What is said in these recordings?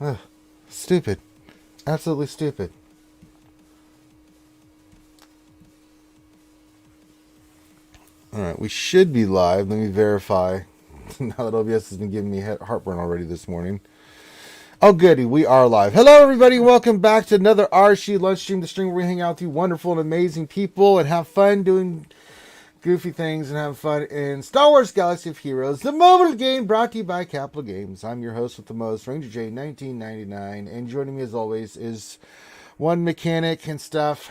Ugh, stupid. Absolutely stupid. Alright, we should be live. Let me verify. Now that OBS has been giving me heartburn already this morning. Oh, goody. We are live. Hello, everybody. Welcome back to another RSG Lunch Stream, the stream where we hang out with you wonderful and amazing people and have fun doing goofy things and have fun in Star Wars Galaxy of Heroes, the mobile game brought to you by Capital Games. I'm your host with the most, Ranger J 1999, and joining me as always is one mechanic and stuff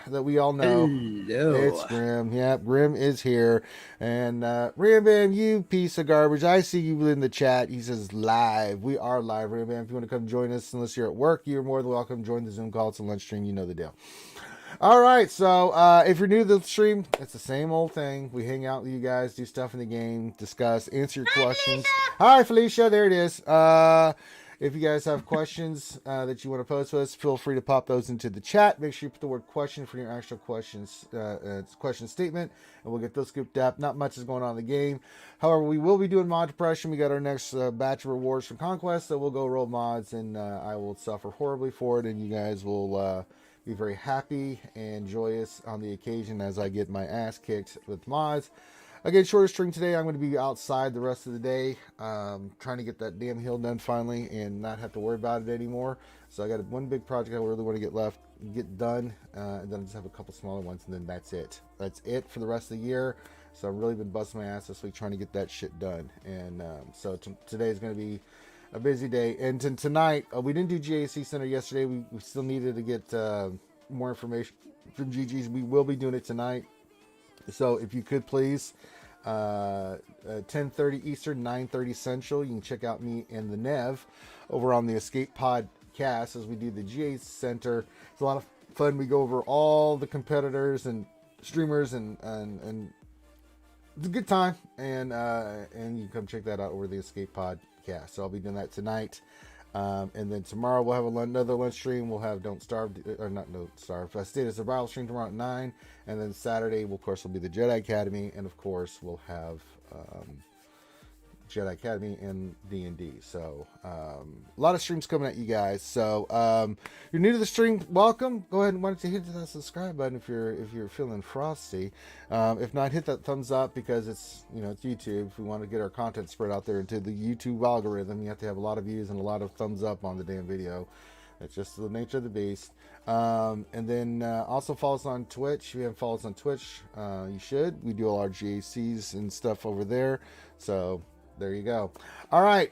that we all know. Hello. It's Grim. Yep, Grim is here. And Ram Bam, you piece of garbage. I see you in the chat. He says live. We are live, Ram Bam. If you want to come join us, unless you're at work, you're more than welcome. Join the Zoom call. It's a lunch stream. You know the deal. All right, so if you're new to the stream, it's the same old thing. We hang out with you guys, do stuff in the game, discuss, answer your questions. Hi, Felicia. There it is. If you guys have questions that you want to post with us, feel free to pop those into the chat. Make sure you put the word question for your actual questions, question statement, and we'll get those scooped up. Not much is going on in the game. However, we will be doing mod depression. We got our next batch of rewards from Conquest, so we'll go roll mods, and I will suffer horribly for it, and you guys will be very happy and joyous on the occasion as I get my ass kicked with mods. Again, shorter stream today. I'm going to be outside the rest of the day, trying to get that damn hill done finally and not have to worry about it anymore. So I got one big project I really want to get done, and then I just have a couple smaller ones, and then that's it. That's it for the rest of the year. So I've really been busting my ass this week trying to get that shit done. And so today is going to be a busy day. And tonight, we didn't do GAC Center yesterday. We still needed to get more information from GG's. We will be doing it tonight. So if you could please, 10:30 Eastern, 9:30 Central, you can check out me and the Nev over on the Escape Podcast as we do the GA Center. It's a lot of fun. We go over all the competitors and streamers and it's a good time. And you can come check that out over the Escape Podcast. So I'll be doing that tonight. And then tomorrow we'll have another lunch stream. We'll have Don't Starve, or not Don't Starve, State of Survival stream tomorrow at 9. And then Saturday, of course, will be the Jedi Academy. And of course, we'll have Jedi Academy and D&D. So a lot of streams coming at you guys. So you're new to the stream, welcome. Go ahead and why don't you hit that subscribe button if you're feeling frosty. If not, hit that thumbs up because it's it's YouTube. If we want to get our content spread out there into the YouTube algorithm, you have to have a lot of views and a lot of thumbs up on the damn video. That's just the nature of the beast. And then also follow us on Twitch. If you haven't followed us on Twitch, you should. We do all our GACs and stuff over there. So there you go. All right.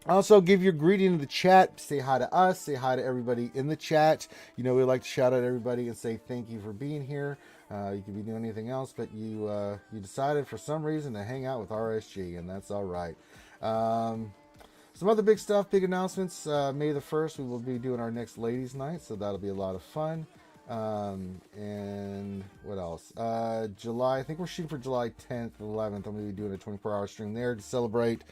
Also, give your greeting in the chat. Say hi to us. Say hi to everybody in the chat. We like to shout out everybody and say thank you for being here. You could be doing anything else, but you decided for some reason to hang out with RSG, and that's all right. Some other big stuff, big announcements. May the 1st, we will be doing our next Ladies' Night, so that'll be a lot of fun. And what else? July, I think we're shooting for July 10th, 11th. I'm going to be doing a 24-hour stream there to celebrate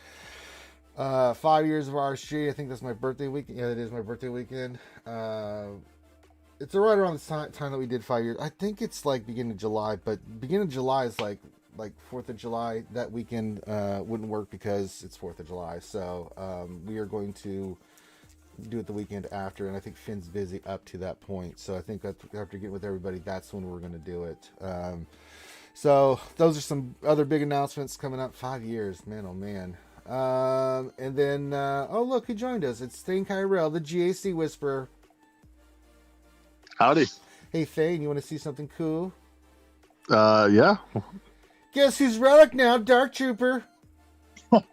5 years of RSG. I think that's my birthday weekend. Yeah, it is my birthday weekend. It's right around the time that we did 5 years. I think it's like beginning of July, but beginning of July is like 4th of July. That weekend wouldn't work because it's 4th of July. So we are going to do it the weekend after, and I think Finn's busy up to that point. So I think that after getting with everybody, that's when we're going to do it. So those are some other big announcements coming up. 5 years, man, oh man. And then, oh look, who joined us? It's Thane Kyrell, the GAC Whisperer. Howdy. Hey Thane, you want to see something cool? Yeah. Guess who's Relic now? Dark Trooper.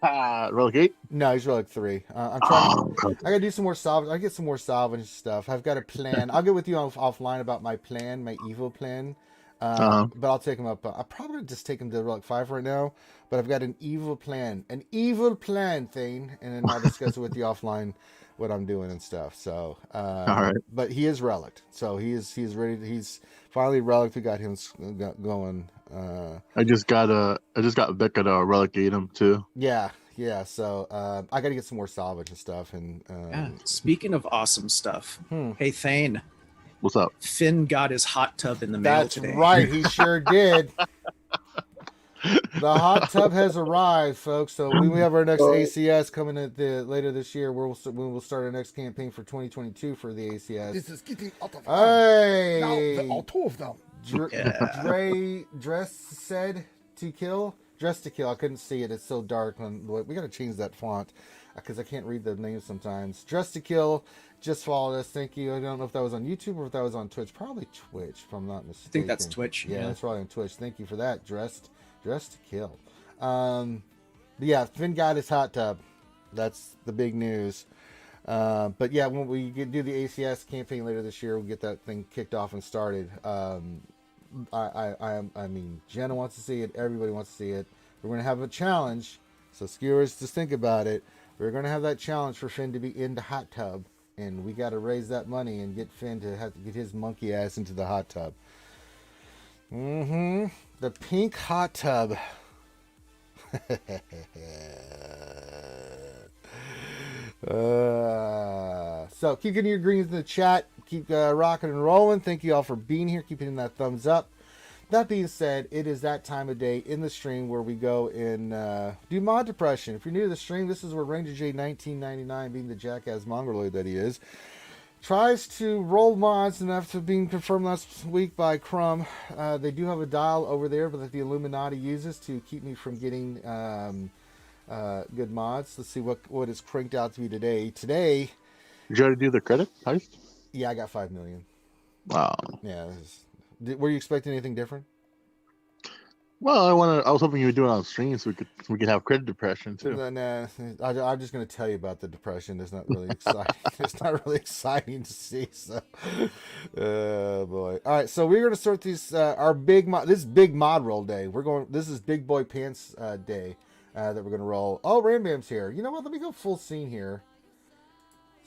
Relic 8? No, he's Relic 3. I'm trying. I gotta do some more salvage. I get some more salvage stuff. I've got a plan. I'll get with you offline about my plan, my evil plan. But I'll take him up. I'll probably just take him to Relic 5 right now. But I've got an evil plan, Thane, and then I'll discuss it with you offline what I'm doing and stuff. So, all right. But he is Relic, so he's ready. He's finally Relic. We got him going. I just got Becca to Relic 8 him too. Yeah. So I got to get some more salvage and stuff. And yeah. Speaking of awesome stuff, hey Thane, what's up? Finn got his hot tub in the mail today. That's right, he sure did. The hot tub has arrived, folks. So we have our next ACS coming at later this year. We'll start our next campaign for 2022 for the ACS. This is getting out of hand. Hey, Now there are two of them. Dress to kill. I couldn't see it. It's so dark. We got to change that font because I can't read the names sometimes. Dress to kill. Just followed us. Thank you. I don't know if that was on YouTube or if that was on Twitch. Probably Twitch, if I'm not mistaken. I think that's Twitch. Yeah, that's probably on Twitch. Thank you for that. Dressed to kill. Yeah, Finn got his hot tub. That's the big news. But yeah, when we do the ACS campaign later this year, we'll get that thing kicked off and started. I mean, Jenna wants to see it. Everybody wants to see it. We're going to have a challenge. So skewers, just think about it. We're going to have that challenge for Finn to be in the hot tub. And we got to raise that money and get Finn to have to get his monkey ass into the hot tub. The pink hot tub. So keep getting your greens in the chat. Keep rocking and rolling. Thank you all for being here. Keep hitting that thumbs up. That being said, it is that time of day in the stream where we go and do mod depression. If you're new to the stream, this is where Ranger J 1999, being the jackass mongoloid that he is, tries to roll mods, and after being confirmed last week by Crumb, they do have a dial over there that the Illuminati uses to keep me from getting good mods. Let's see what is cranked out to be today. Today, Did you already do the credit heist? yeah, I got 5 million. Wow. Yeah. Were you expecting anything different? Well, I was hoping you would do it on stream so we could have credit depression too. Nah, I'm just going to tell you about the depression. It's not really exciting. It's not really exciting to see. So, oh boy. All right, so we're going to start these. This is big mod roll day. This is Big Boy Pants day that we're going to roll. Oh, Ram Bam's here. You know what? Let me go full scene here,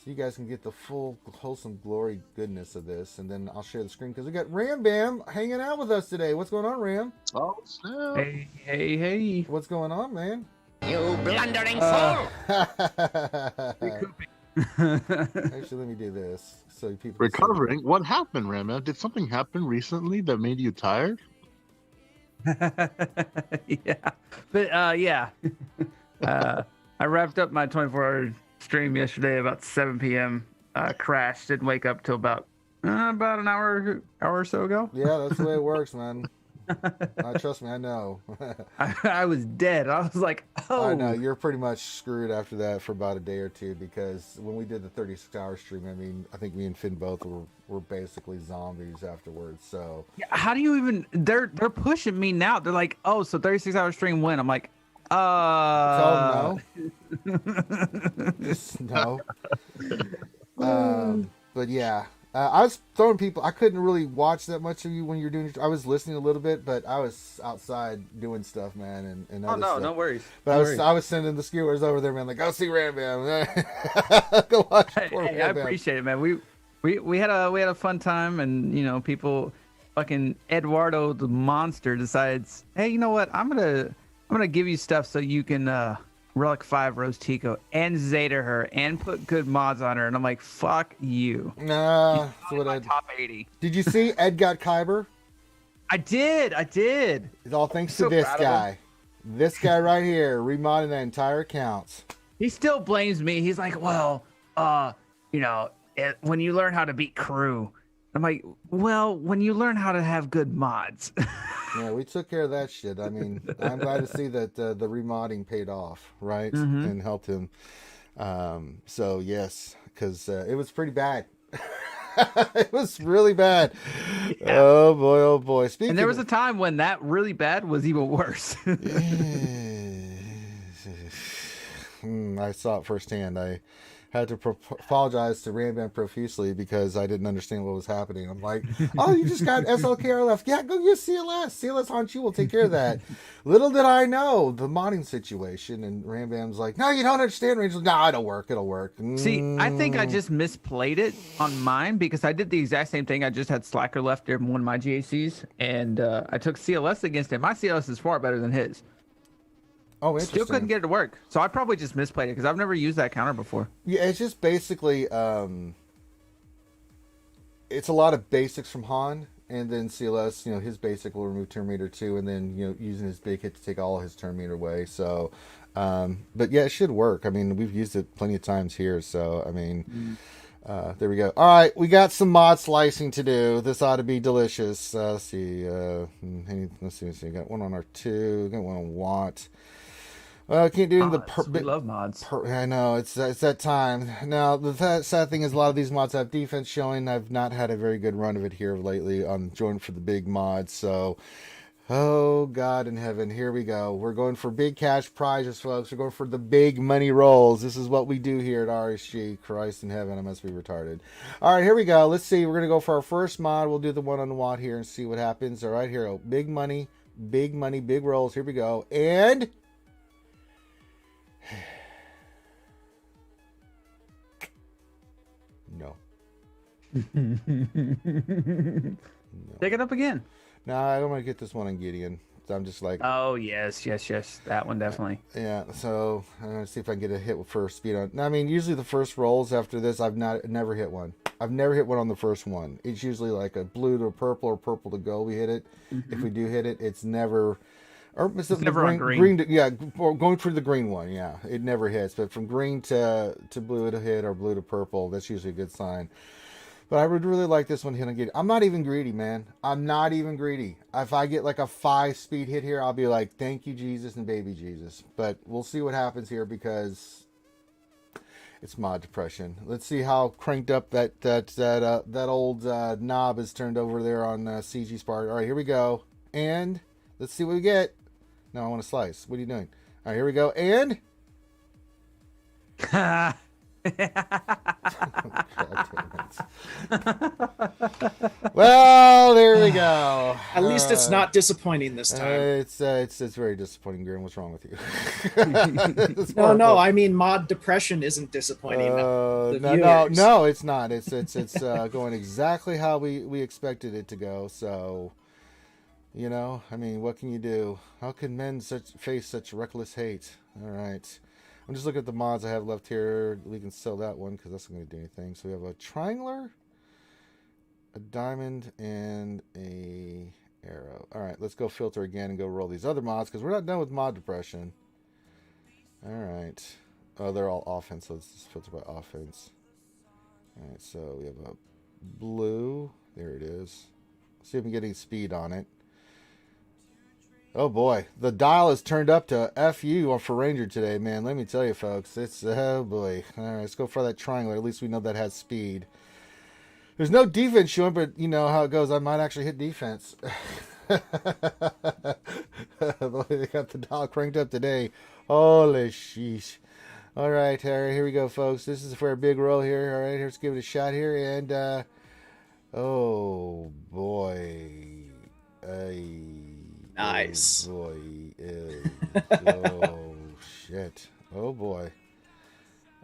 so you guys can get the full wholesome glory goodness of this, and then I'll share the screen because we got Ram Bam hanging out with us today. What's going on, Ram? Oh, snap. Hey. What's going on, man? You blundering fool! Actually, let me do this so people Recovering. What happened, Rama? Did something happen recently that made you tired? Yeah, but yeah, I wrapped up my 24-hour stream yesterday about 7 p.m. Crashed, didn't wake up till about an hour or so ago. Yeah, that's the way it works, man. Trust me, I know. I was dead. I was like, oh. I know, you're pretty much screwed after that for about a day or two, because when we did the 36-hour stream, I mean, I think me and Finn both were basically zombies afterwards. So Yeah, how do you even? They're pushing me now. They're like, oh, so 36-hour stream when? I'm like, no. Just no. But yeah. I was throwing people. I couldn't really watch that much of you when you're doing. I was listening a little bit, but I was outside doing stuff, man. And oh no, no worries. But I was sending the skewers over there, man. Like, go see Ram Bam. Go watch. Hey, I appreciate it, man. We had a fun time, and you know, people, fucking Eduardo the monster decides, hey, you know what? I'm gonna give you stuff so you can Relic 5 Rose Tico and Zeta her and put good mods on her, and I'm like, fuck you. Nah, that's what I top 80. Did you see Ed got Kyber? I did. It's all thanks to this guy. This guy right here, remodding that entire account. He still blames me. He's like, well, you know, when you learn how to beat crew. I'm like, well, when you learn how to have good mods. Yeah, we took care of that shit. I mean, I'm glad to see that the remodding paid off, right? Mm-hmm. And helped him. So, yes, because it was pretty bad. It was really bad. Yeah. Oh, boy. And there was a time when that really bad was even worse. I saw it firsthand. I had to apologize to Ram Bam profusely because I didn't understand what was happening. I'm like, oh, you just got SLKR left. Yeah, go get CLS. CLS Hanchu will take care of that. Little did I know the modding situation. And Ram Bam's like, no, you don't understand. Rangel's like, no, it'll work. See, I think I just misplayed it on mine because I did the exact same thing. I just had Slacker left in one of my GACs, and I took CLS against him. My CLS is far better than his. Oh, interesting. Still couldn't get it to work. So I probably just misplayed it because I've never used that counter before. Yeah, it's just basically, it's a lot of basics from Han, and then CLS, his basic will remove turn meter too, and then using his big hit to take all his turn meter away. So, but yeah, it should work. I mean, we've used it plenty of times here. So, I mean, there we go. All right, we got some mod slicing to do. This ought to be delicious. Let's see. Let's see. Got one on R2. Got one on Watt. Well, I can't do we love mods. I know it's that time now. The sad thing is a lot of these mods have defense showing. I've not had a very good run of it here lately on joining for the big mods. So, oh God in heaven, here we go. We're going for big cash prizes, folks. We're going for the big money rolls. This is what we do here at RSG. Christ in heaven, I must be retarded. All right, here we go. Let's see. We're gonna go for our first mod. We'll do the one on Watt here and see what happens. All right, here, big money, big rolls. Here we go, and. No. Take it up again. No, I don't want to get this one on Gideon. So I'm just like, Oh yes, that one definitely. yeah. So I'm gonna see if I can get a hit for speed on. Now, I mean, usually the first rolls after this, never hit one. I've never hit one on the first one. It's usually like a blue to a purple or purple to go. We hit it. If we do hit it, it's never. Or it's never on green. Going for the green one, yeah, it never hits. But from green to blue to hit or blue to purple, that's usually a good sign. But I would really like this one hit on Gideon. I'm not even greedy, man. I'm not even greedy. If I get like a 5 speed hit here, I'll be like, thank you, Jesus and baby Jesus. But we'll see what happens here because it's mod depression. Let's see how cranked up that old knob is turned over there on CG's part. All right, here we go, and let's see what we get. No, I want to slice. What are you doing? All right, here we go. And God damn it. Well, there we go. At least it's not disappointing this time. It's very disappointing, Grim. What's wrong with you? No. I mean, mod depression isn't disappointing. No, it's not. It's going exactly how we expected it to go. So. I mean, what can you do? How can men face such reckless hate? All right. I'm just looking at the mods I have left here. We can sell that one because that's not going to do anything. So we have a triangular, a diamond, and a arrow. All right, let's go filter again and go roll these other mods because we're not done with mod depression. All right. Oh, they're all offense, so let's just filter by offense. All right, so we have a blue. There it is. See if I'm getting speed on it. Oh boy, the dial is turned up to FU for Ranger today, man. Let me tell you, folks, it's oh boy. All right, let's go for that triangular. At least we know that has speed. There's no defense showing, but you know how it goes. I might actually hit defense. The way they got the dial cranked up today. Holy sheesh. All right, here we go, folks. This is for a big roll here. All right, let's give it a shot here, and oh boy, Nice. Oh boy. Oh shit. Oh boy.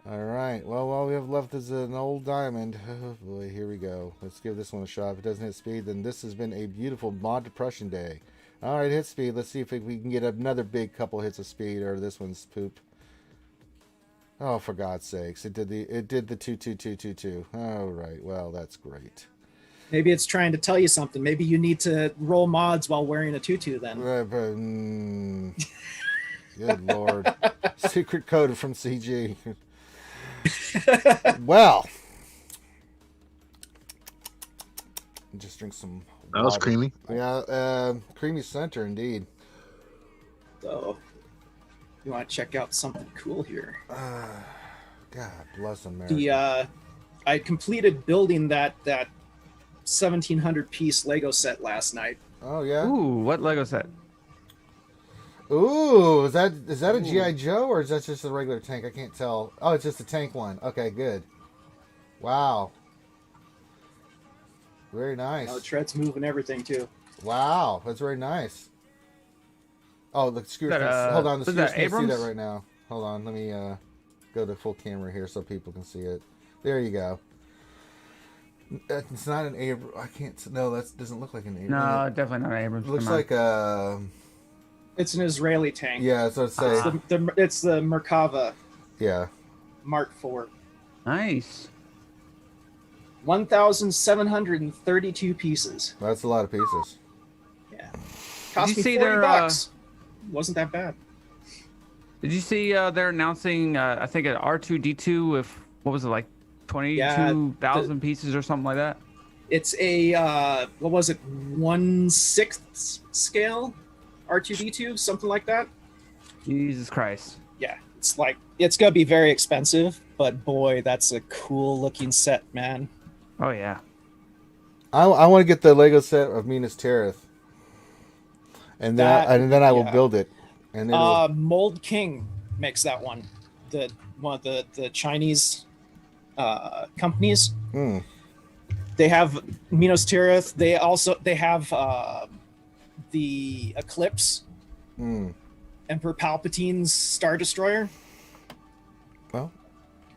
All right. Well, all we have left is an old diamond. Oh boy. Here we go. Let's give this one a shot. If it doesn't hit speed, then this has been a beautiful mod depression day. All right, hit speed. Let's see if we can get another big couple hits of speed, or this one's poop. Oh, for God's sakes! It did the 2-2-2-2-2. All right. Well, that's great. Maybe it's trying to tell you something. Maybe you need to roll mods while wearing a tutu then. Good Lord. Secret code from CG. Well. Just drink some water. That was creamy. Yeah, creamy center indeed. So, you want to check out something cool here? God bless America. I completed building that 1,700 piece Lego set last night. Oh yeah. Ooh, what Lego set? Ooh, is that a GI Joe or is that just a regular tank? I can't tell. Oh, it's just a tank one. Okay, good. Wow. Very nice. Oh, the tread's moving everything too. Wow, that's very nice. Oh, the Skewed. Hold on, the Skewed can't see that right now. Hold on, let me go to full camera here so people can see it. There you go. It's not an Abrams. I can't. No, that doesn't look like an Abrams. No, definitely not Abrams. It looks like a. It's an Israeli tank. Yeah, so it's It's the Merkava. Yeah. Mark IV. Nice. 1,732 pieces. That's a lot of pieces. Yeah. Cost you me see 40 their, bucks. Wasn't that bad. Did you see they're announcing? I think an R2D2 with what was it like 22,000 pieces or something like that. It's a what was it, 1/6 scale R2D2, something like that. Jesus Christ. Yeah, it's gonna be very expensive, but boy, that's a cool looking set, man. Oh yeah. I want to get the Lego set of Minas Tirith, and then I will build it. And Mold King makes that one. One of the Chinese companies. Hmm. They have Minas Tirith. They have the Eclipse, Emperor Palpatine's Star Destroyer. Well,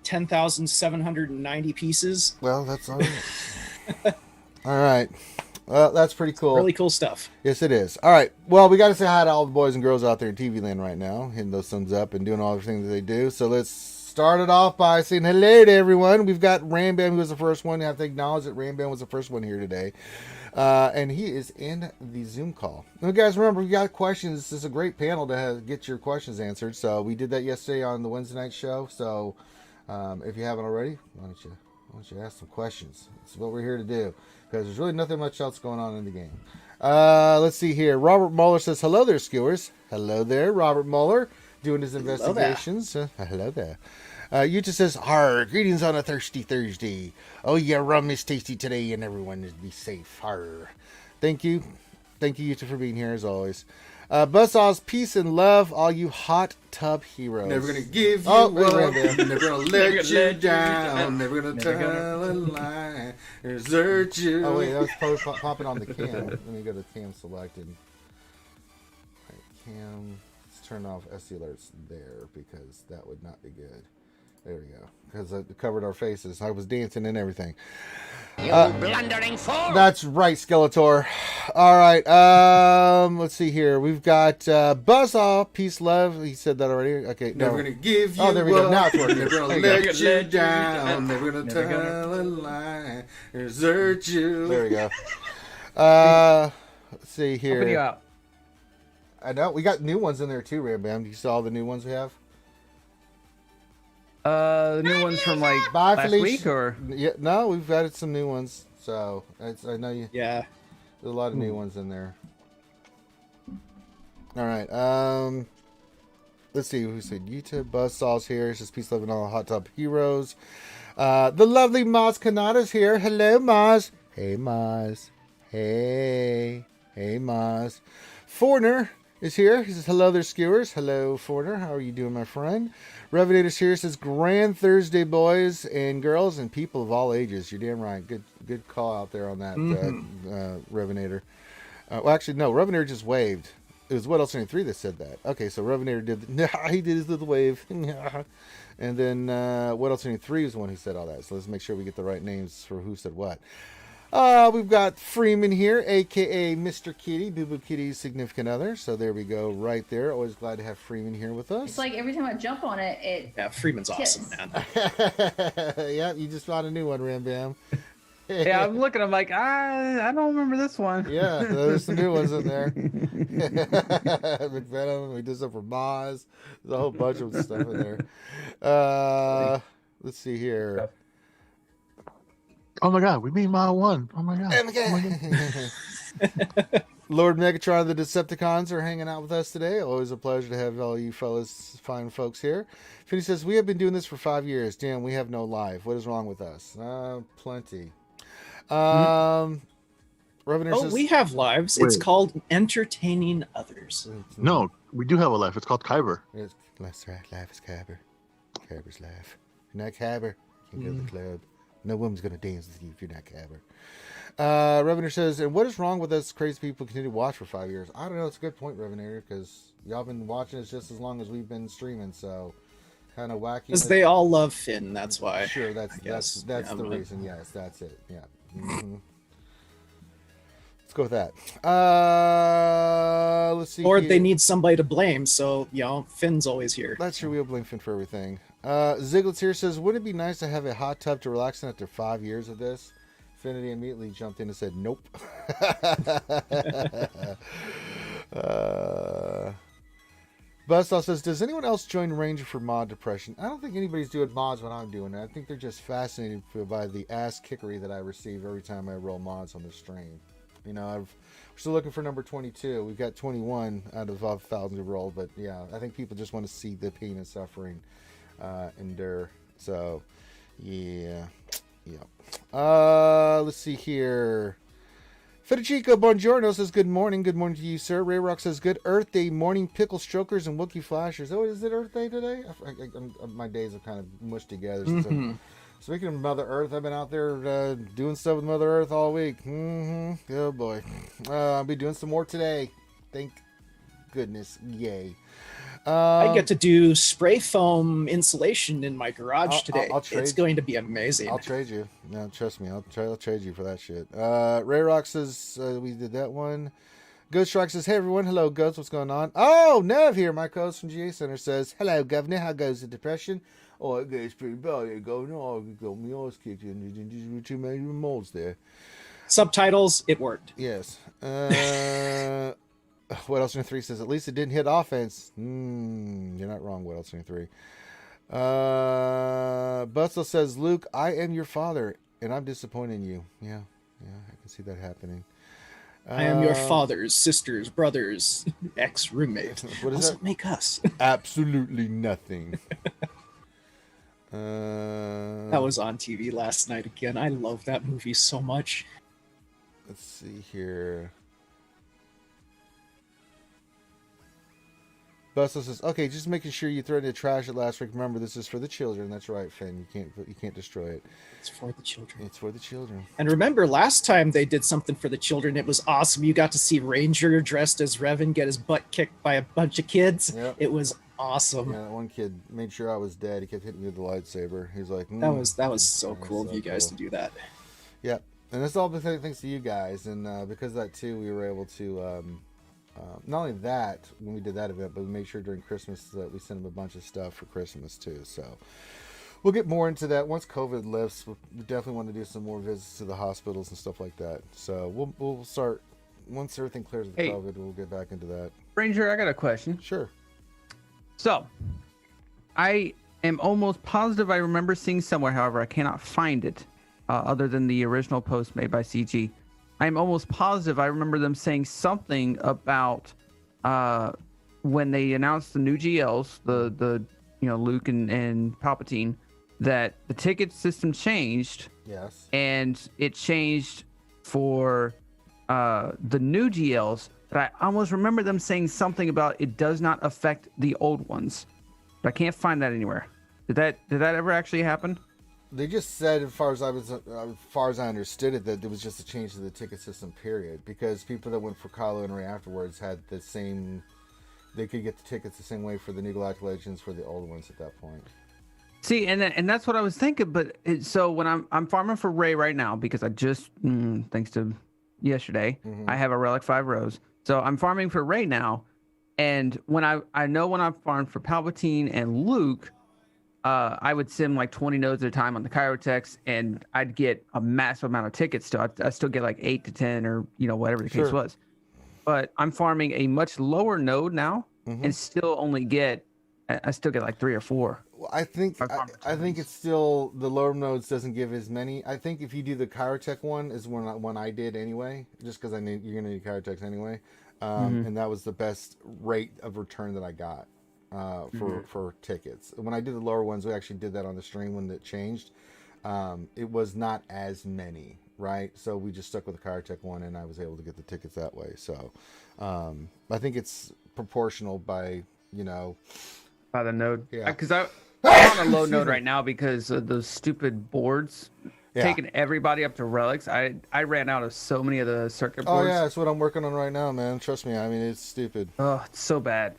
10,790 pieces. well, that's all right. All right. Well, that's pretty cool. Really cool stuff. Yes, it is. All right. Well, we got to say hi to all the boys and girls out there in TV land right now, hitting those thumbs up and doing all the things that they do. So let's start it off by saying hello to everyone. We've got Rambam, who was the first one. You have to acknowledge that Rambam was the first one here today. And he is in the Zoom call. Now, guys, remember, we got questions. This is a great panel to get your questions answered. So we did that yesterday on the Wednesday night show. So if you haven't already, why don't you ask some questions? That's what we're here to do, because there's really nothing much else going on in the game. Let's see here. Robert Mueller says, hello there, skewers. Hello there, Robert Mueller, doing his investigations. Hello there. Yuta says, "Arr, greetings on a thirsty Thursday. Oh yeah, rum is tasty today, and everyone is be safe. Arr." Thank you, Yuta, for being here as always. Buzzsaws, peace and love, all you hot tub heroes. Never gonna give you up, never gonna let you down, never gonna tell a lie, desert you. Oh wait, that was popping on the cam. Let me go to cam selected. All right, cam. Let's turn off SC alerts there, because that would not be good. There we go. Because it covered our faces. I was dancing and everything. You blundering fool! That's right, Skeletor. All right. Let's see here. We've got Buzzsaw, peace, love. He said that already. Okay. Never gonna give you there we go. Now it's working. never gonna let you down, never gonna tell a lie, desert you. There we go. Let's see here. Open you up. I know. We got new ones in there too, Ram Bam. Do you see all the new ones we have? The new ones from like Bye, last Felicia. week, or Yeah, no, we've added some new ones. So I know you. Yeah. There's a lot of new ones in there. All right. Let's see who said YouTube. Buzzsaw's here. It's just peace, love, and all hot tub heroes. The lovely Maz Kanada's here. Hello, Maz. Hey, Maz. Hey Maz. Foreigner is here. He says, hello there, skewers. Hello, Foreigner. How are you doing, my friend? Revenator's here. Says, Grand Thursday, boys and girls and people of all ages. You're damn right. Good call out there on that, Revenator. Well, actually, no. Revenator just waved. It was What Else 3 that said that. Okay, so Revenator did. He did his little wave. And then What Else 3 is the one who said all that. So let's make sure we get the right names for who said what. We've got Freeman here, a.k.a. Mr. Kitty, Boo Boo Kitty's significant other. So there we go, right there. Always glad to have Freeman here with us. It's like every time I jump on it, Yeah, Freeman's Yes. awesome, man. Yeah, you just found a new one, Ram Bam. yeah, I'm looking. I'm like, I don't remember this one. Yeah, there's some new ones in there. McVenom, we did stuff for Maz. There's a whole bunch of stuff in there. Let's see here. Oh my god, we made mile 1. Oh my god. Lord Megatron, the Decepticons are hanging out with us today. Always a pleasure to have all you fellas, fine folks here. Finney says, we have been doing this for 5 years. Damn, we have no life. What is wrong with us? Plenty. Revenue says, We have lives. It's Wait. called entertaining others. No, we do have a life. It's called Kyber. That's right. Life is Kyber. Kyber's life. If you're not Kyber, you can go to the club. No woman's going to dance with you if you're not Kyber. Revenue says, and what is wrong with us crazy people continue to watch for 5 years? I don't know. It's a good point, Revenue, because y'all been watching us just as long as we've been streaming, so kind of wacky. Because they all love Finn, that's why. Sure, that's guess. the Yeah, reason. Yes, that's it. Yeah. Mm-hmm. Let's go with that. Let's see. Or here. they need somebody to blame, so, Finn's always here. That's true. We'll blame Finn for everything. Ziglets here says, wouldn't it be nice to have a hot tub to relax in after 5 years of this? Infinity immediately jumped in and said, nope. Buzzsaw says, does anyone else join Ranger for mod depression? I don't think anybody's doing mods when I'm doing it. I think they're just fascinated by the ass kickery that I receive every time I roll mods on the stream. You know, we're still looking for number 22. We've got 21 out of thousands of rolled, but yeah, I think people just want to see the pain and suffering endure. So, yeah. Let's see here. Federico Buongiorno says, good morning. Good morning to you, sir. Ray Rock says, good Earth Day morning, pickle strokers and Wookiee flashers. Oh, is it Earth Day today? My days are kind of mushed together. Speaking of Mother Earth, I've been out there doing stuff with Mother Earth all week. Oh, boy. I'll be doing some more today. Thank goodness. Yay. I get to do spray foam insulation in my garage today. It's going to be amazing. I'll trade you. No, trust me. I'll trade you for that shit. Ray Rock says we did that one. Ghost Rock says, hey everyone. Hello, Ghost. What's going on? Oh, Nev here. My co-host from GA Center says, hello, Governor. How goes the depression? Oh, it goes pretty bad, Governor. Oh, we got me ass kicked in. Too many molds there. Subtitles, it worked. Yes. What else in 3 says, at least it didn't hit offense. You're not wrong, What else in 3. Bustle says, Luke, I am your father, and I'm disappointed in you. Yeah, I can see that happening. I am your father's, sister's, brother's, ex-roommate. What does that make us? Absolutely nothing. That was on TV last night again. I love that movie so much. Let's see here. Bustle says, okay, just making sure you throw it in the trash at last week. Remember, this is for the children. That's right, Finn. You can't destroy it. It's for the children. It's for the children. And remember, last time they did something for the children, it was awesome. You got to see Ranger dressed as Revan get his butt kicked by a bunch of kids. Yep. It was awesome. Yeah, that one kid made sure I was dead. He kept hitting me with the lightsaber. He's like, that was so cool of you guys to do that. Yep. And that's all thanks to you guys. And because of that, too, we were able to... not only that, when we did that event, but we made sure during Christmas that we sent them a bunch of stuff for Christmas too. So we'll get more into that once COVID lifts. We definitely want to do some more visits to the hospitals and stuff like that. So we'll start once everything clears with COVID. We'll get back into that. Ranger, I got a question. Sure. So I am almost positive I remember seeing somewhere, however, I cannot find it other than the original post made by CG. I'm almost positive I remember them saying something about when they announced the new GLs, the Luke and Palpatine, that the ticket system changed. Yes. And it changed for the new GLs. But I almost remember them saying something about it does not affect the old ones. But I can't find that anywhere. Did that ever actually happen? They just said, as far as I understood it, that it was just a change to the ticket system, period. Because people that went for Kylo and Rey afterwards had the same... They could get the tickets the same way for the New Galactic Legends for the old ones at that point. See, and that's what I was thinking. But so when I'm farming for Rey right now, because I just, thanks to yesterday, I have a Relic 5 Rose. So I'm farming for Rey now. And when I know when I've farmed for Palpatine and Luke... I would sim like 20 nodes at a time on the Chirotex, and I'd get a massive amount of tickets still. I still get like 8 to 10 or, whatever the case was. But I'm farming a much lower node now and still only get, I still get like 3 or 4. Well, I think it's still, the lower nodes doesn't give as many. I think if you do the Chirotex one is one I did anyway, just because you're going to need Chirotex anyway. And that was the best rate of return that I got. For tickets. When I did the lower ones, we actually did that on the stream when it changed. It was not as many, right? So we just stuck with the Chirotex one, and I was able to get the tickets that way. So I think it's proportional by by the node. Yeah. Because I'm on a low node right now because of those stupid boards taking everybody up to relics. I ran out of so many of the circuit boards. Oh yeah, that's what I'm working on right now, man. Trust me. I mean, it's stupid. Oh, it's so bad.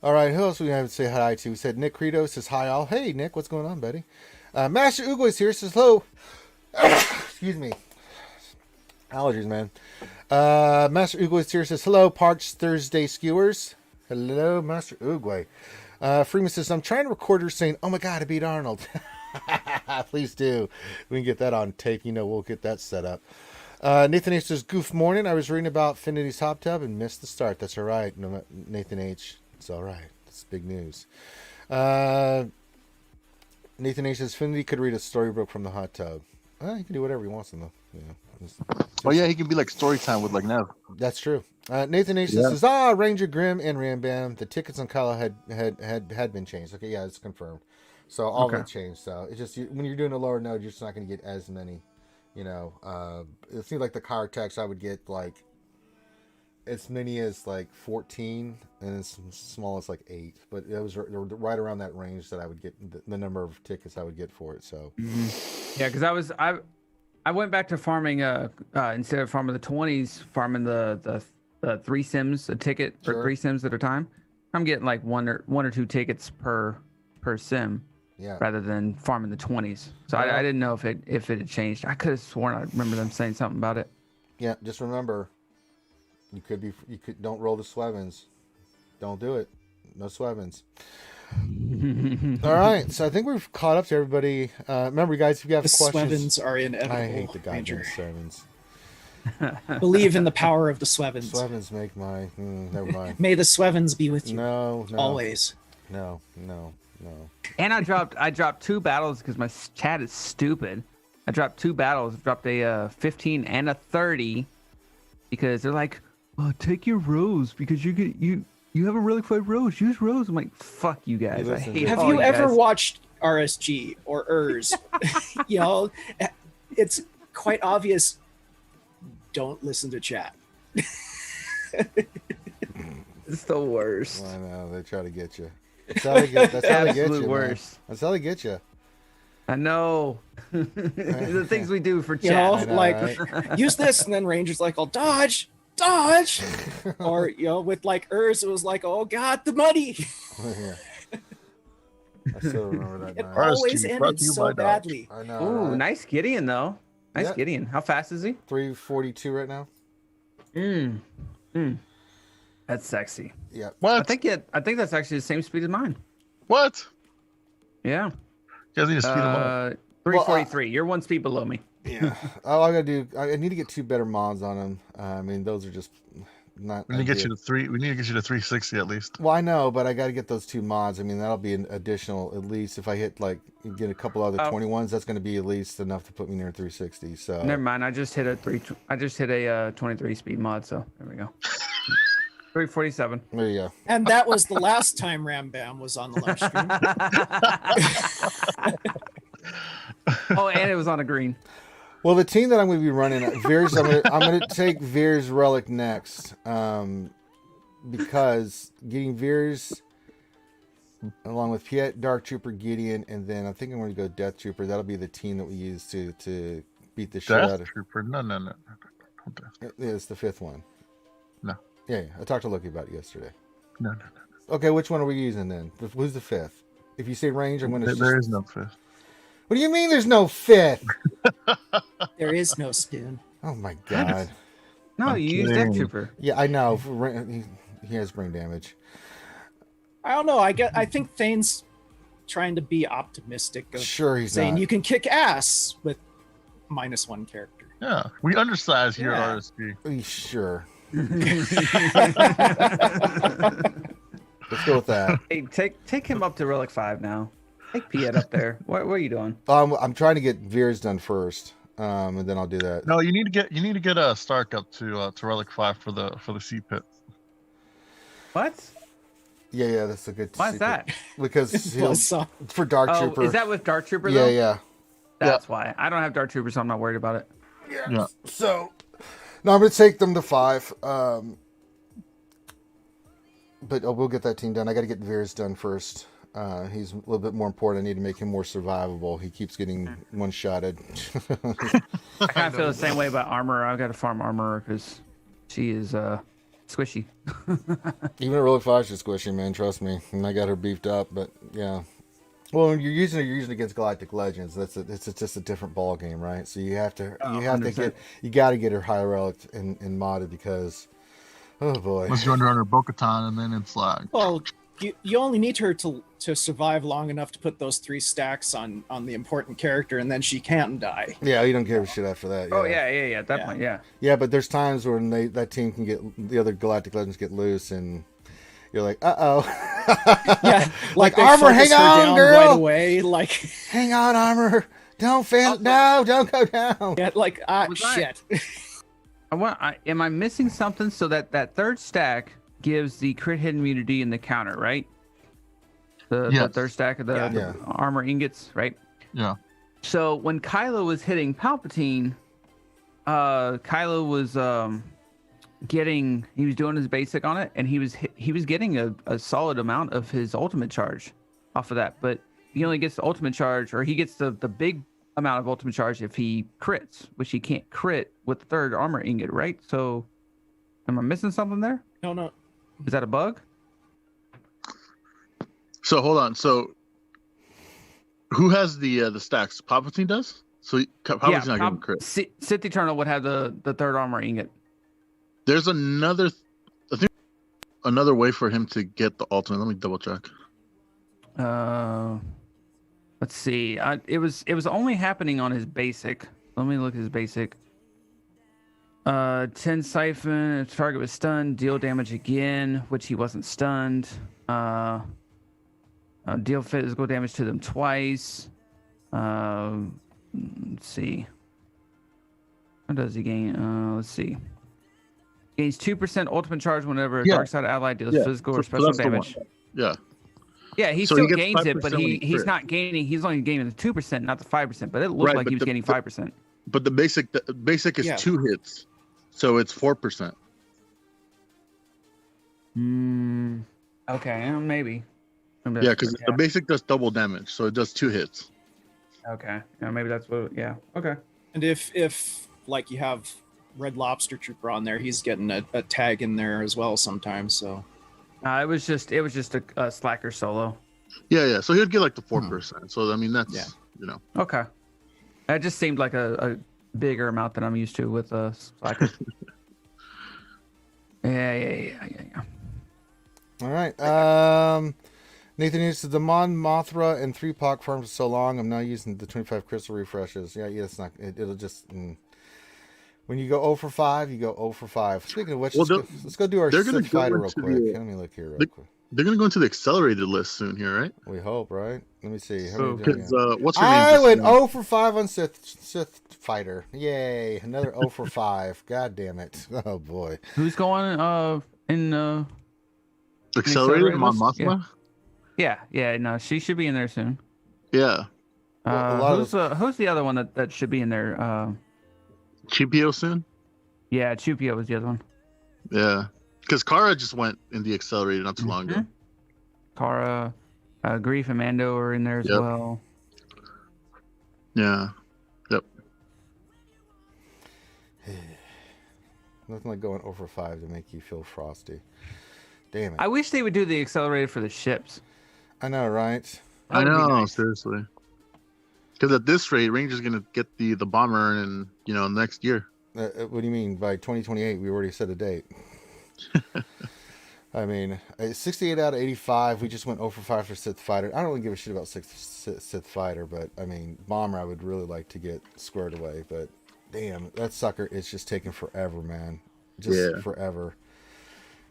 All right, who else we have to say hi to? We said Nick Credo says hi all. Hey Nick, what's going on, buddy? Master Ugo is here, says hello. Excuse me. Allergies, man. Master Ugo is here, says hello, Parched Thursday skewers. Hello, Master Ugo. Freeman says, I'm trying to record her saying, oh my God, I beat Arnold. Please do. We can get that on tape. We'll get that set up. Nathan H says, goof morning. I was reading about Finity's hot tub and missed the start. That's all right. No, Nathan H. It's all right. It's big news. Nathan H says, Finity could read a storybook from the hot tub. He can do whatever he wants in the, Oh yeah, he can be like story time with like Nev. That's true. Nathan H says, Ranger Grimm and Ram Bam. The tickets on Kyle had been changed. Okay, yeah, it's confirmed. So all of it changed. So it's just when you're doing a lower node, you're just not going to get as many. It seems like the card text I would get like as many as like 14 and as small as like 8, but it was right around that range that I would get the number of tickets I would get for it. So yeah, because I went back to farming instead of farming the 20s, farming the 3 sims a ticket for 3 sims at a time. I'm getting like one or 2 tickets per sim. Yeah. Rather than farming the 20s. So I didn't know if it had changed. I could have sworn I remember them saying something about it. Yeah, just remember, you don't roll the Swevens. Don't do it. No Swevens. All right, so I think we've caught up to everybody. Remember, guys, if you have the questions, Swevens are inevitable. I hate the goddamn Swevens. Believe in the power of the Swevens. Swevens make my never mind. May the Swevens be with you. No. Always. No. And I dropped 2 battles because my chat is stupid. I dropped 2 battles. I dropped a 15 and a 30 because they're like, "Oh, take your rose because you have a relic 5 rose. Use rose." I'm like, "Fuck you guys." I hate. Have you ever watched RSG or ERS? It's quite obvious. Don't listen to chat. It's the worst. I know they try to get you. That's how they get you. Worse. Man. That's how they get you. I know. The things we do for chat. Right? Use this, and then Ranger's like, "I'll dodge." Or with like ERS, it was like, "Oh God, the money." Yeah. I still remember that. It always ended so badly. I know. Ooh, nice Gideon though. Nice Gideon. How fast is he? 342 right now. That's sexy. Yeah. What? I think that's actually the same speed as mine. What? Yeah. You guys need to speed him up. 343. You're 1 speed below me. Yeah. All I gotta do, I need to get 2 better mods on him. I mean, those are just not. We need to get you to 360 at least. Well, I know, but I got to get those 2 mods. I mean, that'll be an additional, at least if I hit get a couple other 21s, that's going to be at least enough to put me near 360. So never mind. I just hit a 23 speed mod. So there we go. 347. There you go. And that was the last time Ram Bam was on the live stream. Oh, and it was on a green. Well, the team that I'm going to be running, Veers, I'm going to take Veers Relic next, because getting Veers along with Piet, Dark Trooper, Gideon, and then I think I'm going to go Death Trooper. That'll be the team that we use to beat the shit out of. Death Trooper? No. It's the 5th one. No. Yeah. I talked to Loki about it yesterday. No. Okay, which one are we using then? Who's the 5th? If you say range, I'm going to. There is no 5th. What do you mean there's no 5th? There is no spoon. Oh my God. No, you use Death Trooper. Yeah, I know. He has brain damage. I don't know. I think Thane's trying to be optimistic. Sure, he's saying not. You can kick ass with -1 character. Yeah, we undersize here at RSG. Sure. Let's go with that. Hey, take him up to Relic 5 now. Take Piet up there. What are you doing? I'm trying to get Veers done first, and then I'll do that. No, you need to get a Stark up to Relic 5 for the sea pit. What? Yeah, that's a good. Why is that? Because for Dark Trooper. Is that with Dark Trooper? Though? Yeah. That's why I don't have Dark Trooper, so I'm not worried about it. Yeah. So, no, I'm gonna take them to 5. But we'll get that team done. I got to get Veers done first. He's a little bit more important. I need to make him more survivable. He keeps getting one-shotted. I kind of feel the same way about Armor. I've got to farm Armor because she is squishy. Even at Relic 5, she's squishy, man. Trust me. And I got her beefed up, but yeah. Well, when you're using it against Galactic Legends. It's just a different ball game, right? So you got to get her high relic and modded because, oh boy. Unless you're under Bo-Katan, and then it's like. Well, you only need her to survive long enough to put those 3 stacks on the important character, and then she can't die. Yeah, you don't give a shit after that. Oh yeah, at that point, yeah. Yeah, but there's times when that team can get the other Galactic Legends get loose, and you're like, Yeah, like they Armor, focus hang her on, down girl. right away. Like, hang on, Armor, don't fail. No, don't go down. yeah, like shit. Am I missing something? So that 3rd stack gives the crit hit immunity in the counter, right? The 3rd stack of the armor ingots, right? Yeah. So when Kylo was hitting Palpatine, Kylo was he was doing his basic on it, and he was getting a solid amount of his ultimate charge off of that. But he only gets the ultimate charge, or he gets the big amount of ultimate charge if he crits, which he can't crit with the 3rd armor ingot, right? So am I missing something there? No. Is that a bug? So hold on. So who has the stacks? Palpatine does. So Palpatine's not getting crit. Sith Eternal would have the 3rd armor ingot. There's another way for him to get the ultimate. Let me double check. Let's see. It was only happening on his basic. Let me look at his basic. 10 siphon. If target was stunned, deal damage again, which he wasn't stunned. Deal physical damage to them twice. Let's see. What does he gain? Let's see. Gains 2% ultimate charge whenever a dark side ally deals physical or special damage. Yeah. Yeah, he still gains it, but he's not gaining. He's only gaining the 2%, not the 5%. But it looked like he was gaining 5%. But the basic is 2 hits, so it's 4%. Okay, maybe. Yeah, because the basic does double damage, so it does 2 hits. Okay, yeah, maybe that's what. Yeah, okay. And if like you have Red Lobster Trooper on there, he's getting a tag in there as well sometimes. So it was just a slacker solo. Yeah. So he would get like the 4%. So I mean that's Okay. That just seemed like a bigger amount than I'm used to with slacker. Yeah. All right. Nathan Hughes says the Mon Mothra and 3POC farms for so long. I'm now using the 25 crystal refreshes. Yeah, it's not. It'll just. When you go 0 for 5, you go 0 for 5. Speaking of which, let's go do our Sith fighter real quick. Let me look here real quick. They're going to go into the accelerated list soon here, right? We hope, right? Let me see. Because what's her name? I went 0 for 5 on Sith fighter. Yay. Another 0 for 5. God damn it. Oh, boy. Who's going in accelerated? Mon Mothma? Yeah. No, she should be in there soon. Yeah. Who's the other one that should be in there? Chipio soon? Yeah, Chupio was the other one. Yeah. Because Kara just went in the accelerated not too long ago. Kara, Grief and Mando are in there as well. Yeah. Yep. Nothing like going 0 for 5 to make you feel frosty. Damn it. I wish they would do the accelerated for the ships. I know, right? I know, seriously. Because at this rate, Ranger's going to get the bomber in, next year. What do you mean? By 2028, we already set a date. I mean, 68 out of 85. We just went 0 for 5 for Sith Fighter. I don't really give a shit about Sith Fighter, but I mean, Bomber I would really like to get squared away. But damn, that sucker is just taking forever, man. Just forever.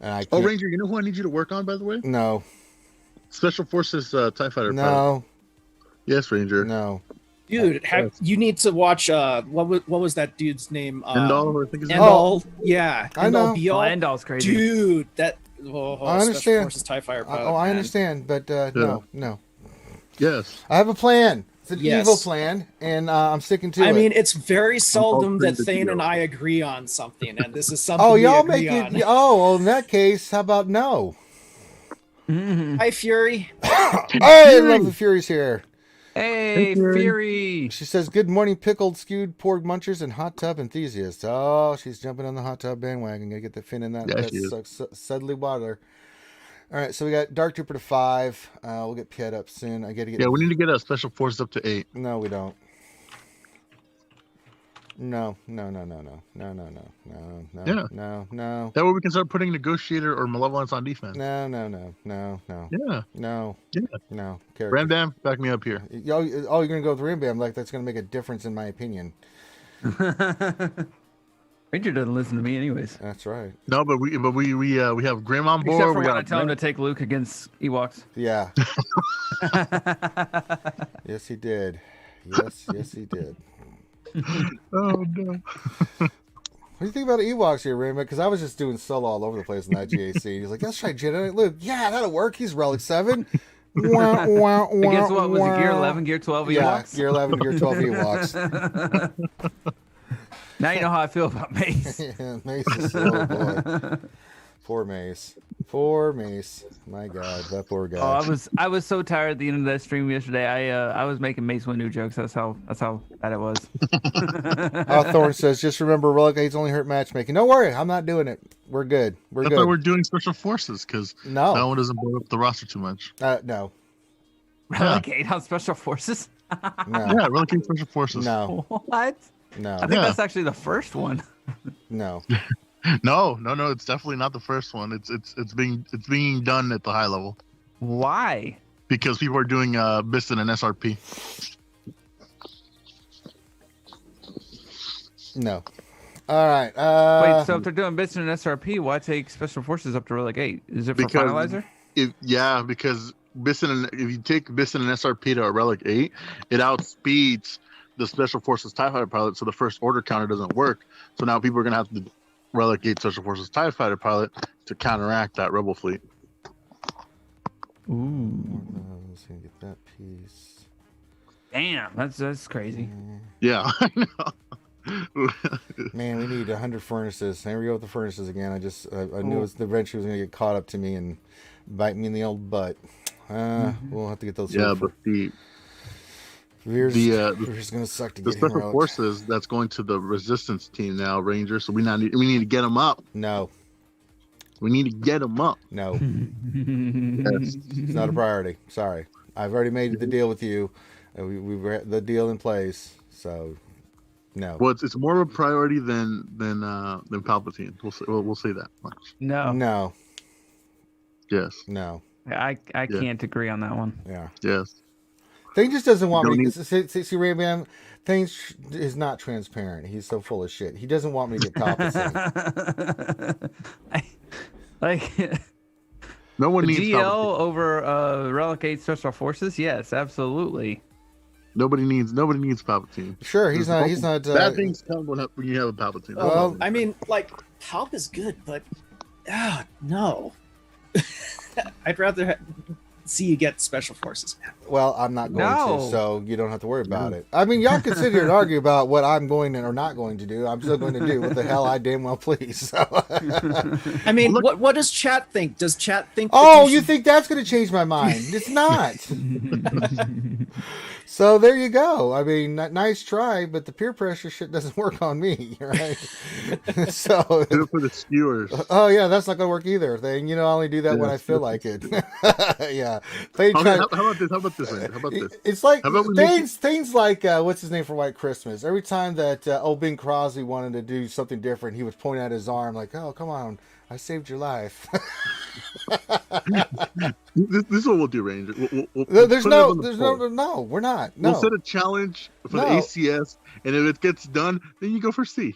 And I can't... Ranger, you know who I need you to work on, by the way? No. Special Forces TIE Fighter. No. Yes, Ranger. No. Dude, you need to watch what was that dude's name? Endall, I think his name. Endall, yeah. I know. Endall's crazy. Dude, that I understand. Special Forces TIE Fighter pilot, I understand, but no. Yes. I have a plan. It's an evil plan, and I'm sticking to it. I mean, it's very seldom that Thane and I agree on something, and this is something y'all we agree make it. on. Well, in that case, how about no? Hi, Fury. I love the Fury's here. Hey, Fury. She says, good morning, pickled, skewed, pork munchers, and hot tub enthusiasts. Oh, she's jumping on the hot tub bandwagon. Gotta get the fin in that suddly water. All right, so we got Dark Trooper to 5. We'll get Piet up soon. I gotta get. Yeah, we need to get a Special Force up to 8. No, we don't. No. Yeah. No. That way we can start putting Negotiator or Malevolence on defense. No. Yeah. No. Yeah. No. Ram Bam, back me up here. Oh, you're gonna go with Ram Bam? Like that's gonna make a difference in my opinion. Ranger doesn't listen to me anyways. That's right. No, but we have Grim on board. Except for we when I got tell him to take Luke against Ewoks. Yeah. Yes, he did. Yes, he did. Oh no. What do you think about Ewoks here, Raymond? Because I was just doing solo all over the place in that GAC. He's like, let's try Jedi Luke. Yeah, that'll work. He's Relic 7. I guess what was it, Gear 11, Gear 12 Ewoks? Yeah, Gear 11, Gear 12 Ewoks. Now you know how I feel about Mace. Yeah, Mace is oh boy. Poor Mace. My God, that poor guy. Oh, I was so tired at the end of that stream yesterday. I was making Mace Windu jokes. That's how bad it was. Thorn says, just remember, Relic 8's only hurt matchmaking. Don't worry, I'm not doing it. We're good. That's why we're doing Special Forces, because that one doesn't blow up the roster too much. No. Relic 8 on Special Forces? No. Yeah, Relic 8 Special Forces. No. What? No. I think that's actually the first one. No. No, it's definitely not the first one. It's being done at the high level. Why? Because people are doing Biston and SRP. No. All right. Wait, so if they're doing Biston and SRP, why take Special Forces up to Relic 8? Is it for Finalizer? Because if you take Biston and SRP to a Relic 8, it outspeeds the Special Forces TIE Fighter pilot, so the First Order counter doesn't work. So now people are going to have to Relic 8 Special Forces TIE Fighter pilot to counteract that Rebel fleet. Ooh. Let's see, get that piece. Damn, that's crazy. Yeah, I know. Man, we need 100 furnaces. There we go with the furnaces again. I knew the venture was going to get caught up to me and bite me in the old butt. We'll have to get those. Yeah, but Veer's going to suck to the get him Special out. Forces, that's going to the Resistance team now, Ranger. So we need to get them up. No. We need to get them up. No. Yes. It's not a priority. Sorry. I've already made the deal with you. We've got the deal in place. So, no. Well, it's more of a priority than Palpatine. We'll say that much. No. No. Yes. No. I can't agree on that one. Yeah. Yes. Thing just doesn't want me. Need... See, Ram Thing is not transparent. He's so full of shit. He doesn't want me to get Palpatine. No one needs GL Palpatine. over Relic 8 Special Forces. Yes, absolutely. Nobody needs Palpatine. Sure, he's not. Bad things come when you have a Palpatine. Well, I mean, like, Palp is good, but no. I'd rather see you get Special Forces, man. Well, I'm not going No. to, so you don't have to worry about it. I mean, y'all can sit here and argue about what I'm going or not going to do. I'm still going to do what the hell I damn well please. So. I mean, what does chat think? Does chat think? You think that's going to change my mind? It's not. So there you go. I mean, nice try, but the peer pressure shit doesn't work on me, right? So do it for the skewers. Oh yeah, that's not gonna work either. Thing, I only do that when I feel like it. Yeah. Okay, how about this? How about this? It's like things like what's his name for White Christmas. Every time that old Bing Crosby wanted to do something different, he would point at his arm like, "Oh, come on, I saved your life." This is what we'll do, Ranger. We're not. No. We'll set a challenge for the ACS, and if it gets done, then you go for C.